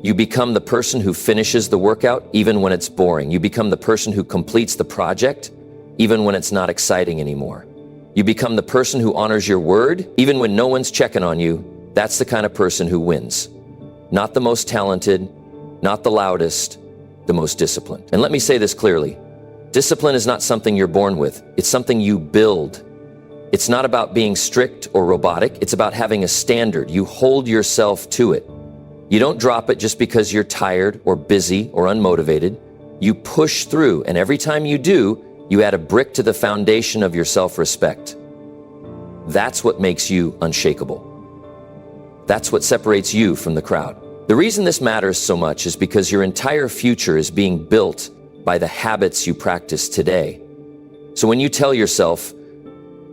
You become the person who finishes the workout even when it's boring. You become the person who completes the project even when it's not exciting anymore. You become the person who honors your word even when no one's checking on you. That's the kind of person who wins. Not the most talented, not the loudest, the most disciplined. And let me say this clearly. Discipline is not something you're born with. It's something you build. It's not about being strict or robotic. It's about having a standard. You hold yourself to it. You don't drop it just because you're tired or busy or unmotivated. You push through, and every time you do, you add a brick to the foundation of your self-respect. That's what makes you unshakable. That's what separates you from the crowd. The reason this matters so much is because your entire future is being built by the habits you practice today. So when you tell yourself,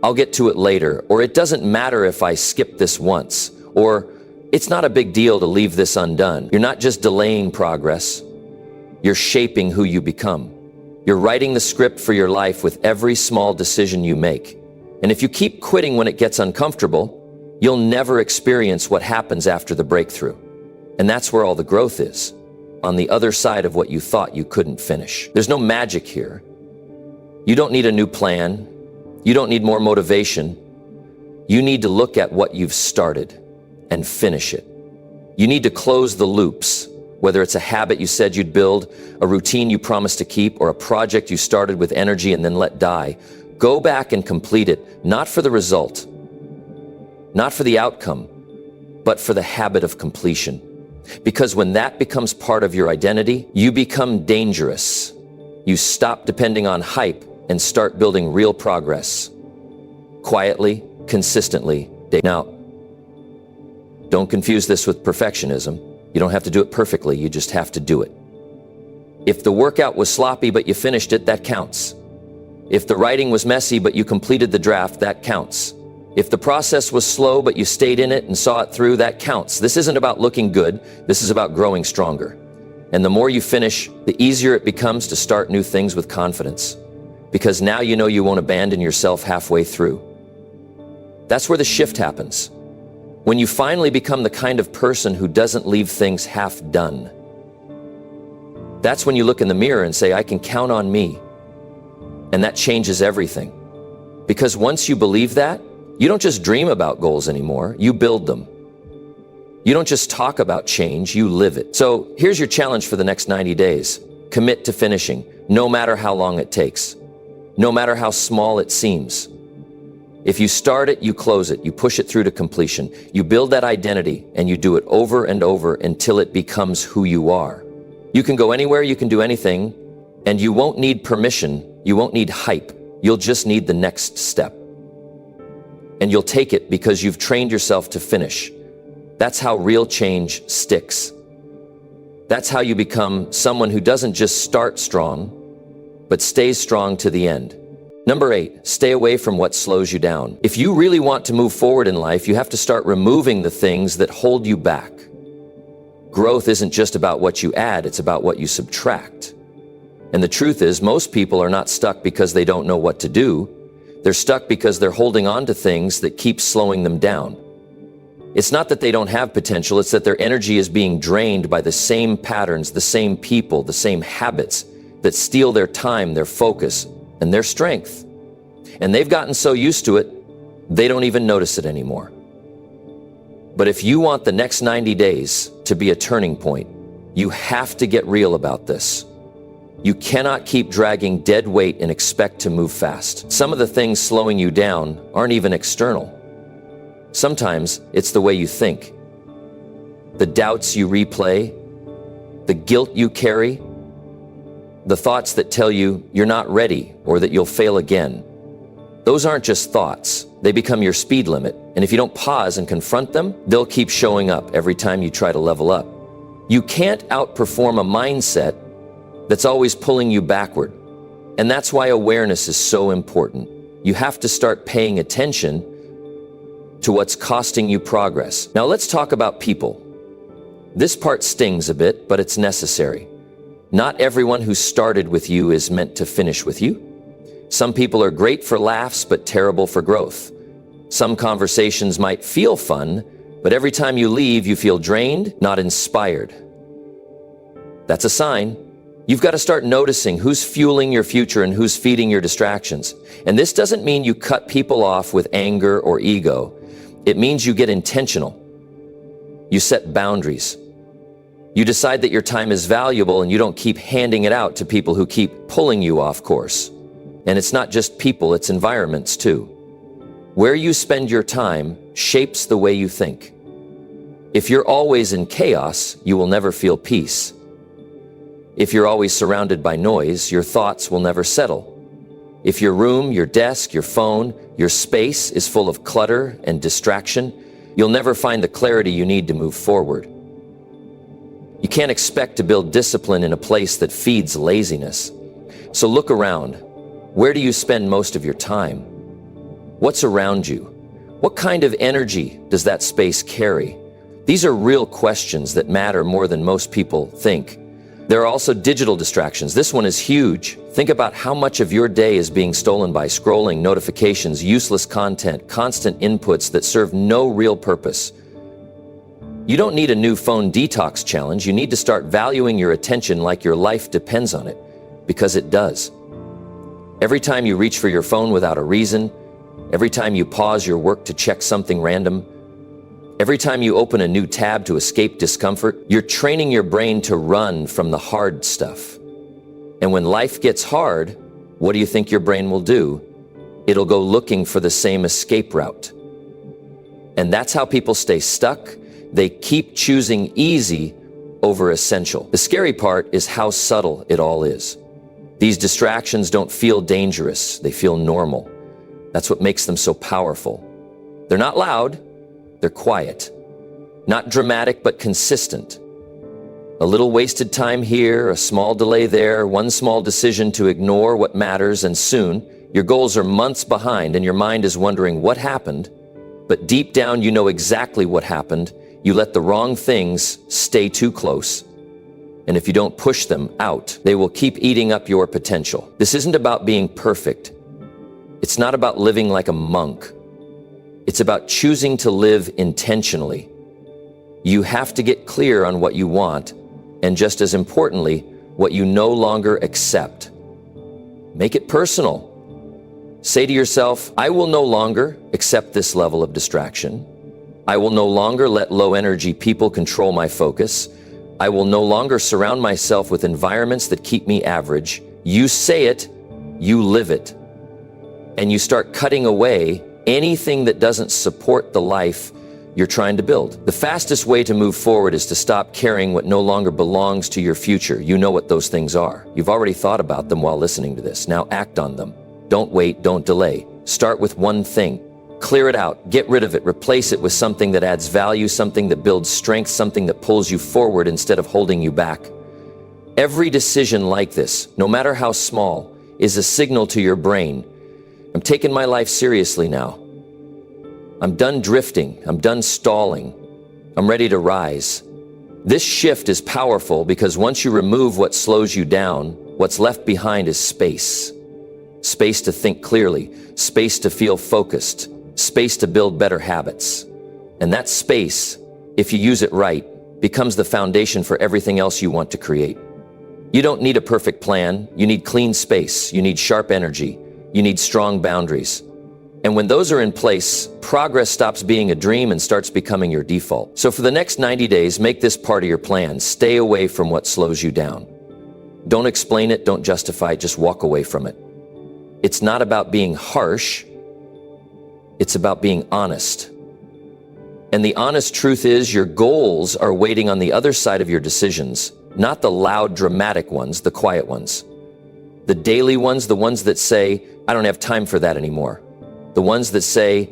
I'll get to it later, or it doesn't matter if I skip this once, or it's not a big deal to leave this undone, you're not just delaying progress, you're shaping who you become. You're writing the script for your life with every small decision you make. And if you keep quitting when it gets uncomfortable, you'll never experience what happens after the breakthrough. And that's where all the growth is. On the other side of what you thought you couldn't finish. There's no magic here. You don't need a new plan. You don't need more motivation. You need to look at what you've started and finish it. You need to close the loops, whether it's a habit you said you'd build, a routine you promised to keep, or a project you started with energy and then let die. Go back and complete it, not for the result, not for the outcome, but for the habit of completion. Because when that becomes part of your identity, you become dangerous. You stop depending on hype and start building real progress. Quietly, consistently. Now, don't confuse this with perfectionism. You don't have to do it perfectly, you just have to do it. If the workout was sloppy but you finished it, that counts. If the writing was messy but you completed the draft, that counts. If the process was slow but you stayed in it and saw it through, that counts. This isn't about looking good, this is about growing stronger. And the more you finish, the easier it becomes to start new things with confidence. because now you know you won't abandon yourself halfway through. That's where the shift happens. When you finally become the kind of person who doesn't leave things half done. That's when you look in the mirror and say, I can count on me. And that changes everything. Because once you believe that, you don't just dream about goals anymore, you build them. You don't just talk about change, you live it. So here's your challenge for the next 90 days. Commit to finishing, no matter how long it takes, no matter how small it seems. If you start it, you close it, you push it through to completion. You build that identity and you do it over and over until it becomes who you are. You can go anywhere, you can do anything, and you won't need permission, you won't need hype. You'll just need the next step. And you'll take it because you've trained yourself to finish. That's how real change sticks. That's how you become someone who doesn't just start strong, but stays strong to the end. Number 8, stay away from what slows you down. If you really want to move forward in life, you have to start removing the things that hold you back. Growth isn't just about what you add, it's about what you subtract. And the truth is, most people are not stuck because they don't know what to do. They're stuck because they're holding on to things that keep slowing them down. It's not that they don't have potential, it's that their energy is being drained by the same patterns, the same people, the same habits that steal their time, their focus, and their strength. And they've gotten so used to it, they don't even notice it anymore. But if you want the next 90 days to be a turning point, you have to get real about this. You cannot keep dragging dead weight and expect to move fast. Some of the things slowing you down aren't even external. Sometimes it's the way you think. The doubts you replay, the guilt you carry, the thoughts that tell you you're not ready or that you'll fail again. Those aren't just thoughts, they become your speed limit. And if you don't pause and confront them, they'll keep showing up every time you try to level up. You can't outperform a mindset that's always pulling you backward. And that's why awareness is so important. You have to start paying attention to what's costing you progress. Now let's talk about people. This part stings a bit, but it's necessary. Not everyone who started with you is meant to finish with you. Some people are great for laughs, but terrible for growth. Some conversations might feel fun, but every time you leave, you feel drained, not inspired. That's a sign. You've got to start noticing who's fueling your future and who's feeding your distractions. And this doesn't mean you cut people off with anger or ego. It means you get intentional. You set boundaries. You decide that your time is valuable and you don't keep handing it out to people who keep pulling you off course. And it's not just people, it's environments too. Where you spend your time shapes the way you think. If you're always in chaos, you will never feel peace. If you're always surrounded by noise, your thoughts will never settle. If your room, your desk, your phone, your space is full of clutter and distraction, you'll never find the clarity you need to move forward. You can't expect to build discipline in a place that feeds laziness. So look around. Where do you spend most of your time? What's around you? What kind of energy does that space carry? These are real questions that matter more than most people think. There are also digital distractions. This one is huge. Think about how much of your day is being stolen by scrolling, notifications, useless content, constant inputs that serve no real purpose. You don't need a new phone detox challenge. You need to start valuing your attention like your life depends on it, because it does. Every time you reach for your phone without a reason, every time you pause your work to check something random, every time you open a new tab to escape discomfort, you're training your brain to run from the hard stuff. And when life gets hard, what do you think your brain will do? It'll go looking for the same escape route. And that's how people stay stuck. They keep choosing easy over essential. The scary part is how subtle it all is. These distractions don't feel dangerous, they feel normal. That's what makes them so powerful. They're not loud, they're quiet. Not dramatic, but consistent. A little wasted time here, a small delay there, one small decision to ignore what matters, and soon, your goals are months behind and your mind is wondering what happened, but deep down you know exactly what happened. You let the wrong things stay too close. And if you don't push them out, they will keep eating up your potential. This isn't about being perfect. It's not about living like a monk. It's about choosing to live intentionally. You have to get clear on what you want, and just as importantly, what you no longer accept. Make it personal. Say to yourself, I will no longer accept this level of distraction. I will no longer let low-energy people control my focus. I will no longer surround myself with environments that keep me average. You say it, you live it. And you start cutting away anything that doesn't support the life you're trying to build. The fastest way to move forward is to stop carrying what no longer belongs to your future. You know what those things are. You've already thought about them while listening to this. Now act on them. Don't wait, don't delay. Start with one thing. Clear it out, get rid of it, replace it with something that adds value, something that builds strength, something that pulls you forward instead of holding you back. Every decision like this, no matter how small, is a signal to your brain. I'm taking my life seriously now. I'm done drifting. I'm done stalling. I'm ready to rise. This shift is powerful because once you remove what slows you down, what's left behind is space. Space to think clearly, space to feel focused, space to build better habits. And that space, if you use it right, becomes the foundation for everything else you want to create. You don't need a perfect plan. You need clean space. You need sharp energy. You need strong boundaries. And when those are in place, progress stops being a dream and starts becoming your default. So for the next 90 days, make this part of your plan. Stay away from what slows you down. Don't explain it, don't justify it, just walk away from it. It's not about being harsh, it's about being honest. And the honest truth is your goals are waiting on the other side of your decisions, not the loud, dramatic ones, the quiet ones. The daily ones, the ones that say, I don't have time for that anymore. The ones that say,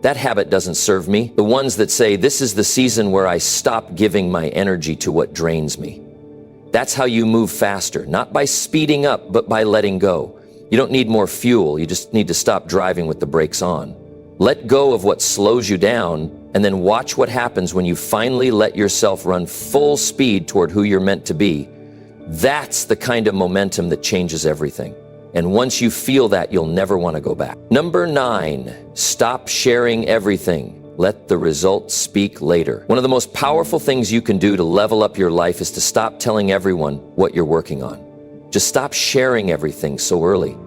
that habit doesn't serve me. The ones that say, this is the season where I stop giving my energy to what drains me. That's how you move faster, not by speeding up, but by letting go. You don't need more fuel, you just need to stop driving with the brakes on. Let go of what slows you down, and then watch what happens when you finally let yourself run full speed toward who you're meant to be. That's the kind of momentum that changes everything. And once you feel that, you'll never want to go back. Number 9, stop sharing everything. Let the results speak later. One of the most powerful things you can do to level up your life is to stop telling everyone what you're working on. Just stop sharing everything so early.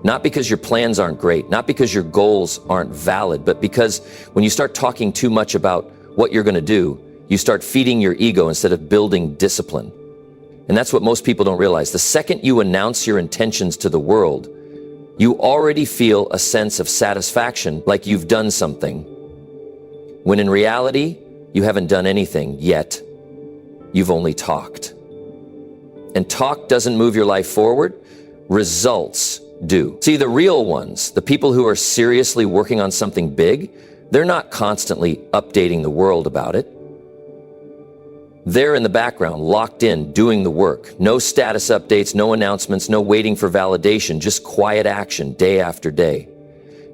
Not because your plans aren't great, not because your goals aren't valid, but because when you start talking too much about what you're going to do, you start feeding your ego instead of building discipline. And that's what most people don't realize. The second you announce your intentions to the world, you already feel a sense of satisfaction, like you've done something, when in reality, you haven't done anything yet. You've only talked. And talk doesn't move your life forward. Results do. See, the real ones, the people who are seriously working on something big, they're not constantly updating the world about it. They're in the background, locked in, doing the work. No status updates, no announcements, no waiting for validation, just quiet action day after day.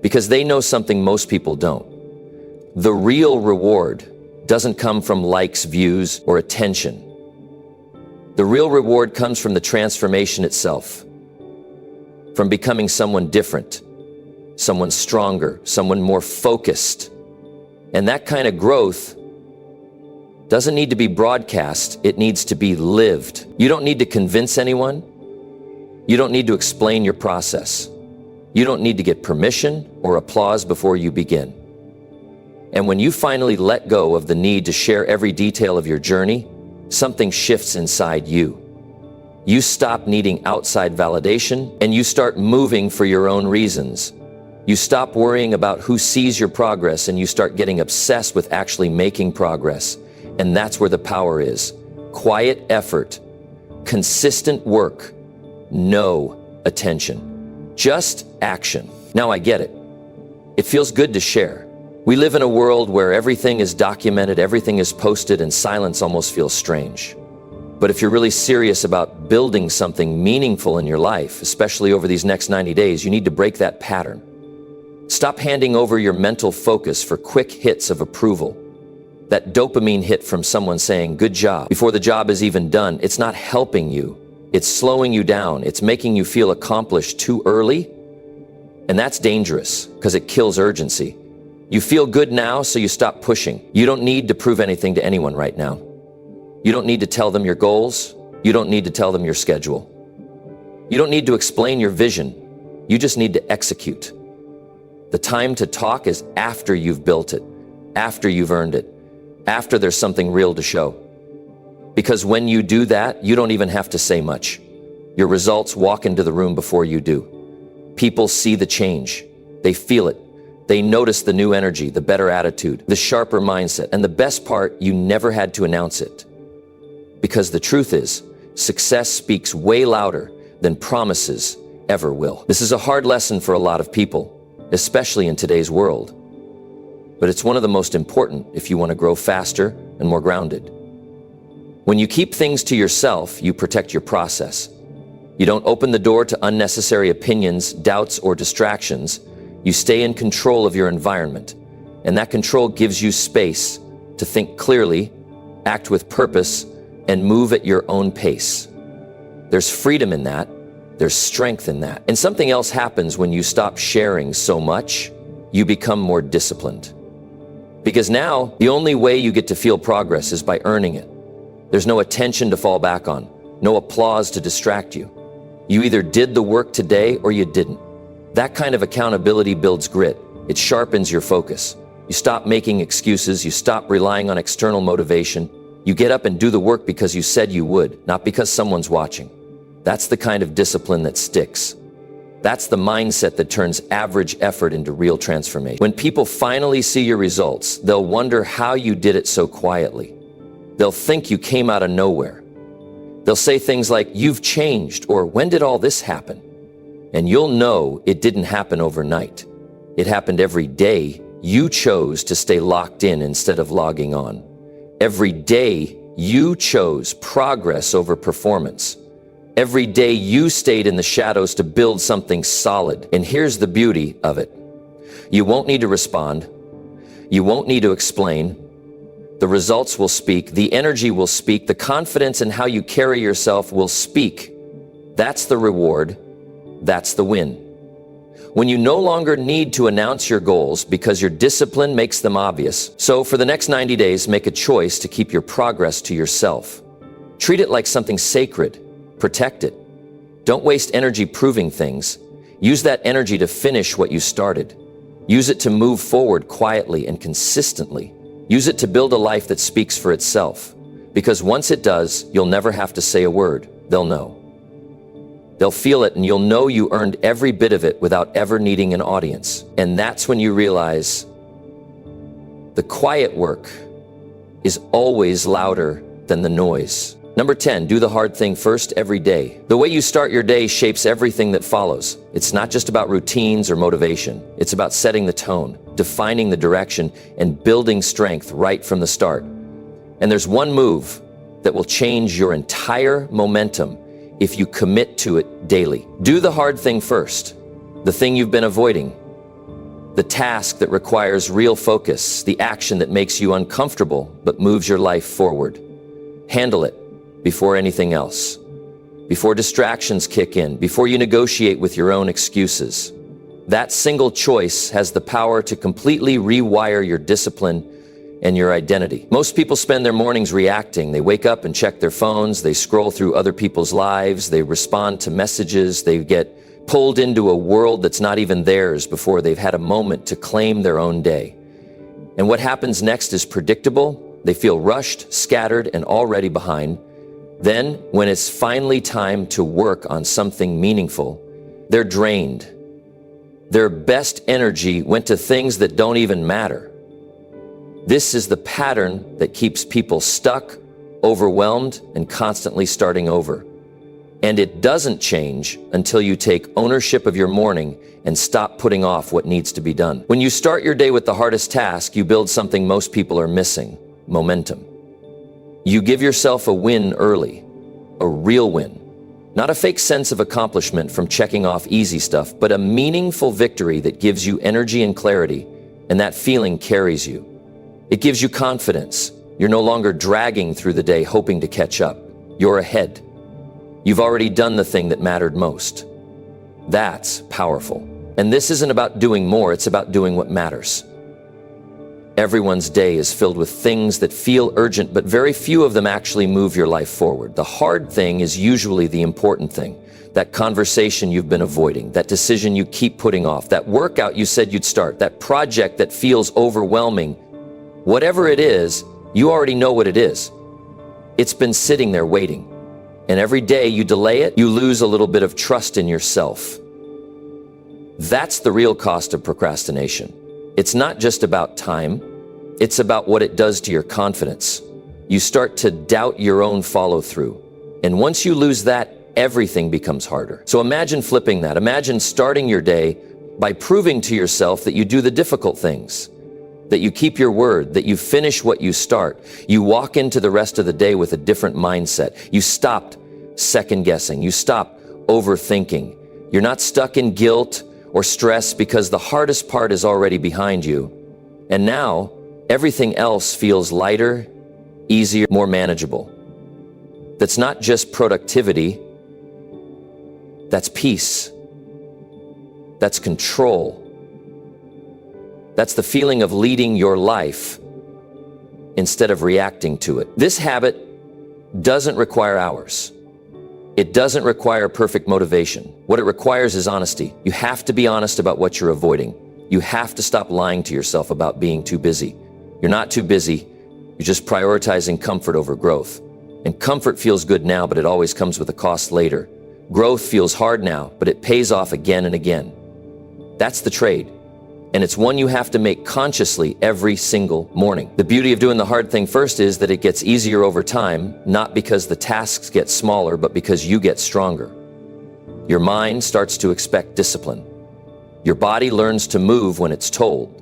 Because they know something most people don't. The real reward doesn't come from likes, views, or attention. The real reward comes from the transformation itself. From becoming someone different, someone stronger, someone more focused. And that kind of growth doesn't need to be broadcast, it needs to be lived. You don't need to convince anyone. You don't need to explain your process. You don't need to get permission or applause before you begin. And when you finally let go of the need to share every detail of your journey, something shifts inside you. You stop needing outside validation and you start moving for your own reasons. You stop worrying about who sees your progress and you start getting obsessed with actually making progress. And that's where the power is. Quiet effort, consistent work, no attention, just action. Now I get it. It feels good to share. We live in a world where everything is documented, everything is posted, and silence almost feels strange. But if you're really serious about building something meaningful in your life, especially over these next 90 days, you need to break that pattern. Stop handing over your mental focus for quick hits of approval. That dopamine hit from someone saying, "Good job," before the job is even done, it's not helping you. It's slowing you down. It's making you feel accomplished too early. And that's dangerous because it kills urgency. You feel good now, so you stop pushing. You don't need to prove anything to anyone right now. You don't need to tell them your goals. You don't need to tell them your schedule. You don't need to explain your vision. You just need to execute. The time to talk is after you've built it, after you've earned it, after there's something real to show. Because when you do that, you don't even have to say much. Your results walk into the room before you do. People see the change. They feel it. They notice the new energy, the better attitude, the sharper mindset. And the best part, you never had to announce it. Because the truth is, success speaks way louder than promises ever will. This is a hard lesson for a lot of people, especially in today's world. But it's one of the most important if you want to grow faster and more grounded. When you keep things to yourself, you protect your process. You don't open the door to unnecessary opinions, doubts, or distractions. You stay in control of your environment, and that control gives you space to think clearly, act with purpose, and move at your own pace. There's freedom in that. There's strength in that. And something else happens when you stop sharing so much. You become more disciplined. Because now, the only way you get to feel progress is by earning it. There's no attention to fall back on, no applause to distract you. You either did the work today or you didn't. That kind of accountability builds grit. It sharpens your focus. You stop making excuses. You stop relying on external motivation. You get up and do the work because you said you would, not because someone's watching. That's the kind of discipline that sticks. That's the mindset that turns average effort into real transformation. When people finally see your results, they'll wonder how you did it so quietly. They'll think you came out of nowhere. They'll say things like, "You've changed," or "When did all this happen?" And you'll know it didn't happen overnight. It happened every day. You chose to stay locked in instead of logging on. Every day, you chose progress over performance. Every day, you stayed in the shadows to build something solid. And here's the beauty of it. You won't need to respond. You won't need to explain. The results will speak. The energy will speak. The confidence in how you carry yourself will speak. That's the reward. That's the win. When you no longer need to announce your goals because your discipline makes them obvious. So for the next 90 days, make a choice to keep your progress to yourself. Treat it like something sacred. Protect it. Don't waste energy proving things. Use that energy to finish what you started. Use it to move forward quietly and consistently. Use it to build a life that speaks for itself. Because once it does, you'll never have to say a word. They'll know. They'll feel it, and you'll know you earned every bit of it without ever needing an audience. And that's when you realize the quiet work is always louder than the noise. Number 10, do the hard thing first every day. The way you start your day shapes everything that follows. It's not just about routines or motivation. It's about setting the tone, defining the direction, and building strength right from the start. And there's one move that will change your entire momentum if you commit to it daily. Do the hard thing first, the thing you've been avoiding, the task that requires real focus, the action that makes you uncomfortable but moves your life forward. Handle it before anything else, before distractions kick in, before you negotiate with your own excuses. That single choice has the power to completely rewire your discipline and your identity. Most people spend their mornings reacting. They wake up and check their phones, they scroll through other people's lives, they respond to messages, they get pulled into a world that's not even theirs before they've had a moment to claim their own day. And what happens next is predictable. They feel rushed, scattered, and already behind. Then, when it's finally time to work on something meaningful, they're drained. Their best energy went to things that don't even matter. This is the pattern that keeps people stuck, overwhelmed, and constantly starting over. And it doesn't change until you take ownership of your morning and stop putting off what needs to be done. When you start your day with the hardest task, you build something most people are missing: momentum. You give yourself a win early, a real win. Not a fake sense of accomplishment from checking off easy stuff, but a meaningful victory that gives you energy and clarity, and that feeling carries you. It gives you confidence. You're no longer dragging through the day hoping to catch up. You're ahead. You've already done the thing that mattered most. That's powerful. And this isn't about doing more, it's about doing what matters. Everyone's day is filled with things that feel urgent, but very few of them actually move your life forward. The hard thing is usually the important thing. That conversation you've been avoiding, that decision you keep putting off, that workout you said you'd start, that project that feels overwhelming. Whatever it is, you already know what it is. It's been sitting there waiting. And every day you delay it, you lose a little bit of trust in yourself. That's the real cost of procrastination. It's not just about time, it's about what it does to your confidence. You start to doubt your own follow-through. And once you lose that, everything becomes harder. So imagine flipping that. Imagine starting your day by proving to yourself that you do the difficult things, that you keep your word, that you finish what you start. You walk into the rest of the day with a different mindset. You stopped second-guessing. You stop overthinking. You're not stuck in guilt or stress because the hardest part is already behind you. And now, everything else feels lighter, easier, more manageable. That's not just productivity, that's peace. That's control. That's the feeling of leading your life instead of reacting to it. This habit doesn't require hours. It doesn't require perfect motivation. What it requires is honesty. You have to be honest about what you're avoiding. You have to stop lying to yourself about being too busy. You're not too busy. You're just prioritizing comfort over growth. And comfort feels good now, but it always comes with a cost later. Growth feels hard now, but it pays off again and again. That's the trade. And it's one you have to make consciously every single morning. The beauty of doing the hard thing first is that it gets easier over time, not because the tasks get smaller, but because you get stronger. Your mind starts to expect discipline. Your body learns to move when it's told.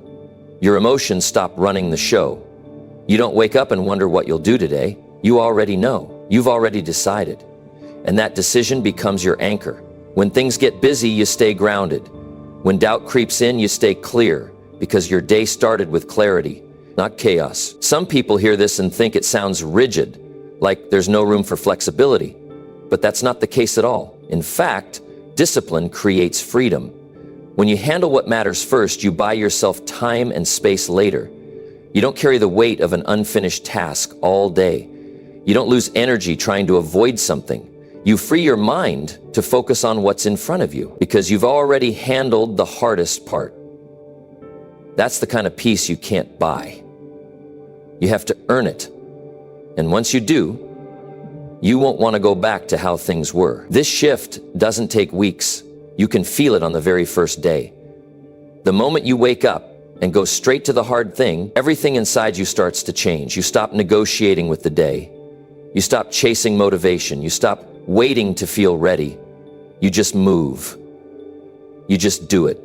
Your emotions stop running the show. You don't wake up and wonder what you'll do today. You already know. You've already decided. And that decision becomes your anchor. When things get busy, you stay grounded. When doubt creeps in, you stay clear because your day started with clarity, not chaos. Some people hear this and think it sounds rigid, like there's no room for flexibility. But that's not the case at all. In fact, discipline creates freedom. When you handle what matters first, you buy yourself time and space later. You don't carry the weight of an unfinished task all day. You don't lose energy trying to avoid something. You free your mind to focus on what's in front of you because you've already handled the hardest part. That's the kind of peace you can't buy. You have to earn it. And once you do, you won't want to go back to how things were. This shift doesn't take weeks. You can feel it on the very first day. The moment you wake up and go straight to the hard thing, everything inside you starts to change. You stop negotiating with the day. You stop chasing motivation. You stop waiting to feel ready. You just move. You just do it.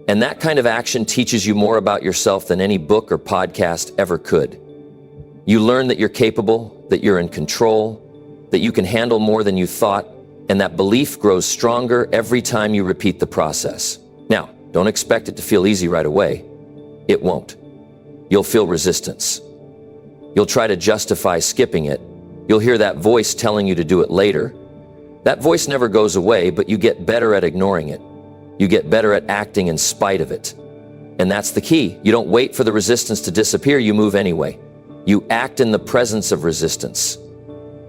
And that kind of action teaches you more about yourself than any book or podcast ever could. You learn that you're capable, that you're in control, that you can handle more than you thought, and that belief grows stronger every time you repeat the process. Now, don't expect it to feel easy right away. It won't. You'll feel resistance. You'll try to justify skipping it. You'll hear that voice telling you to do it later. That voice never goes away, but you get better at ignoring it. You get better at acting in spite of it. And that's the key. You don't wait for the resistance to disappear, you move anyway. You act in the presence of resistance.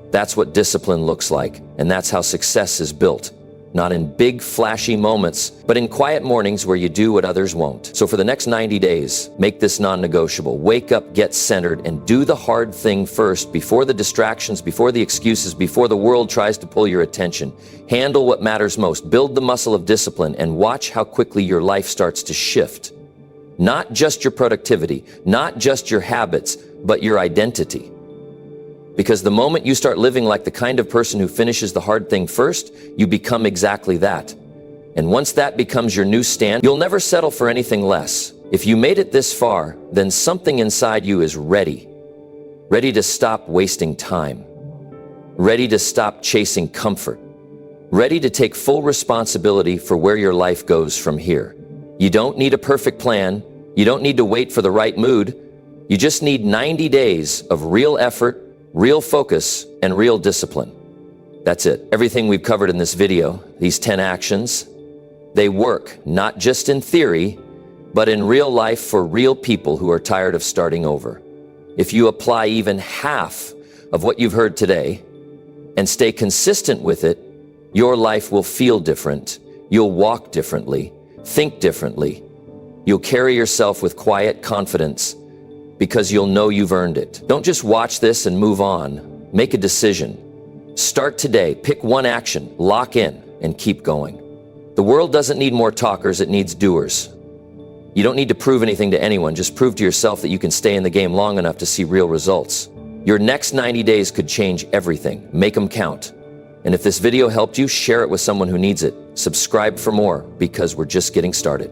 That's what discipline looks like, and that's how success is built. Not in big, flashy moments, but in quiet mornings where you do what others won't. So for the next 90 days, make this non-negotiable. Wake up, get centered, and do the hard thing first, before the distractions, before the excuses, before the world tries to pull your attention. Handle what matters most. Build the muscle of discipline, and watch how quickly your life starts to shift. Not just your productivity, not just your habits, but your identity. Because the moment you start living like the kind of person who finishes the hard thing first, you become exactly that. And once that becomes your new stand, you'll never settle for anything less. If you made it this far, then something inside you is ready. Ready to stop wasting time. Ready to stop chasing comfort. Ready to take full responsibility for where your life goes from here. You don't need a perfect plan. You don't need to wait for the right mood. You just need 90 days of real effort, real focus, and real discipline. That's it. Everything we've covered in this video, these 10 actions, they work not just in theory, but in real life for real people who are tired of starting over. If you apply even half of what you've heard today and stay consistent with it, your life will feel different. You'll walk differently, think differently. You'll carry yourself with quiet confidence because you'll know you've earned it. Don't just watch this and move on. Make a decision. Start today. Pick one action, lock in, and keep going. The world doesn't need more talkers, it needs doers. You don't need to prove anything to anyone, just prove to yourself that you can stay in the game long enough to see real results. Your next 90 days could change everything. Make them count. And if this video helped you, share it with someone who needs it. Subscribe for more, because we're just getting started.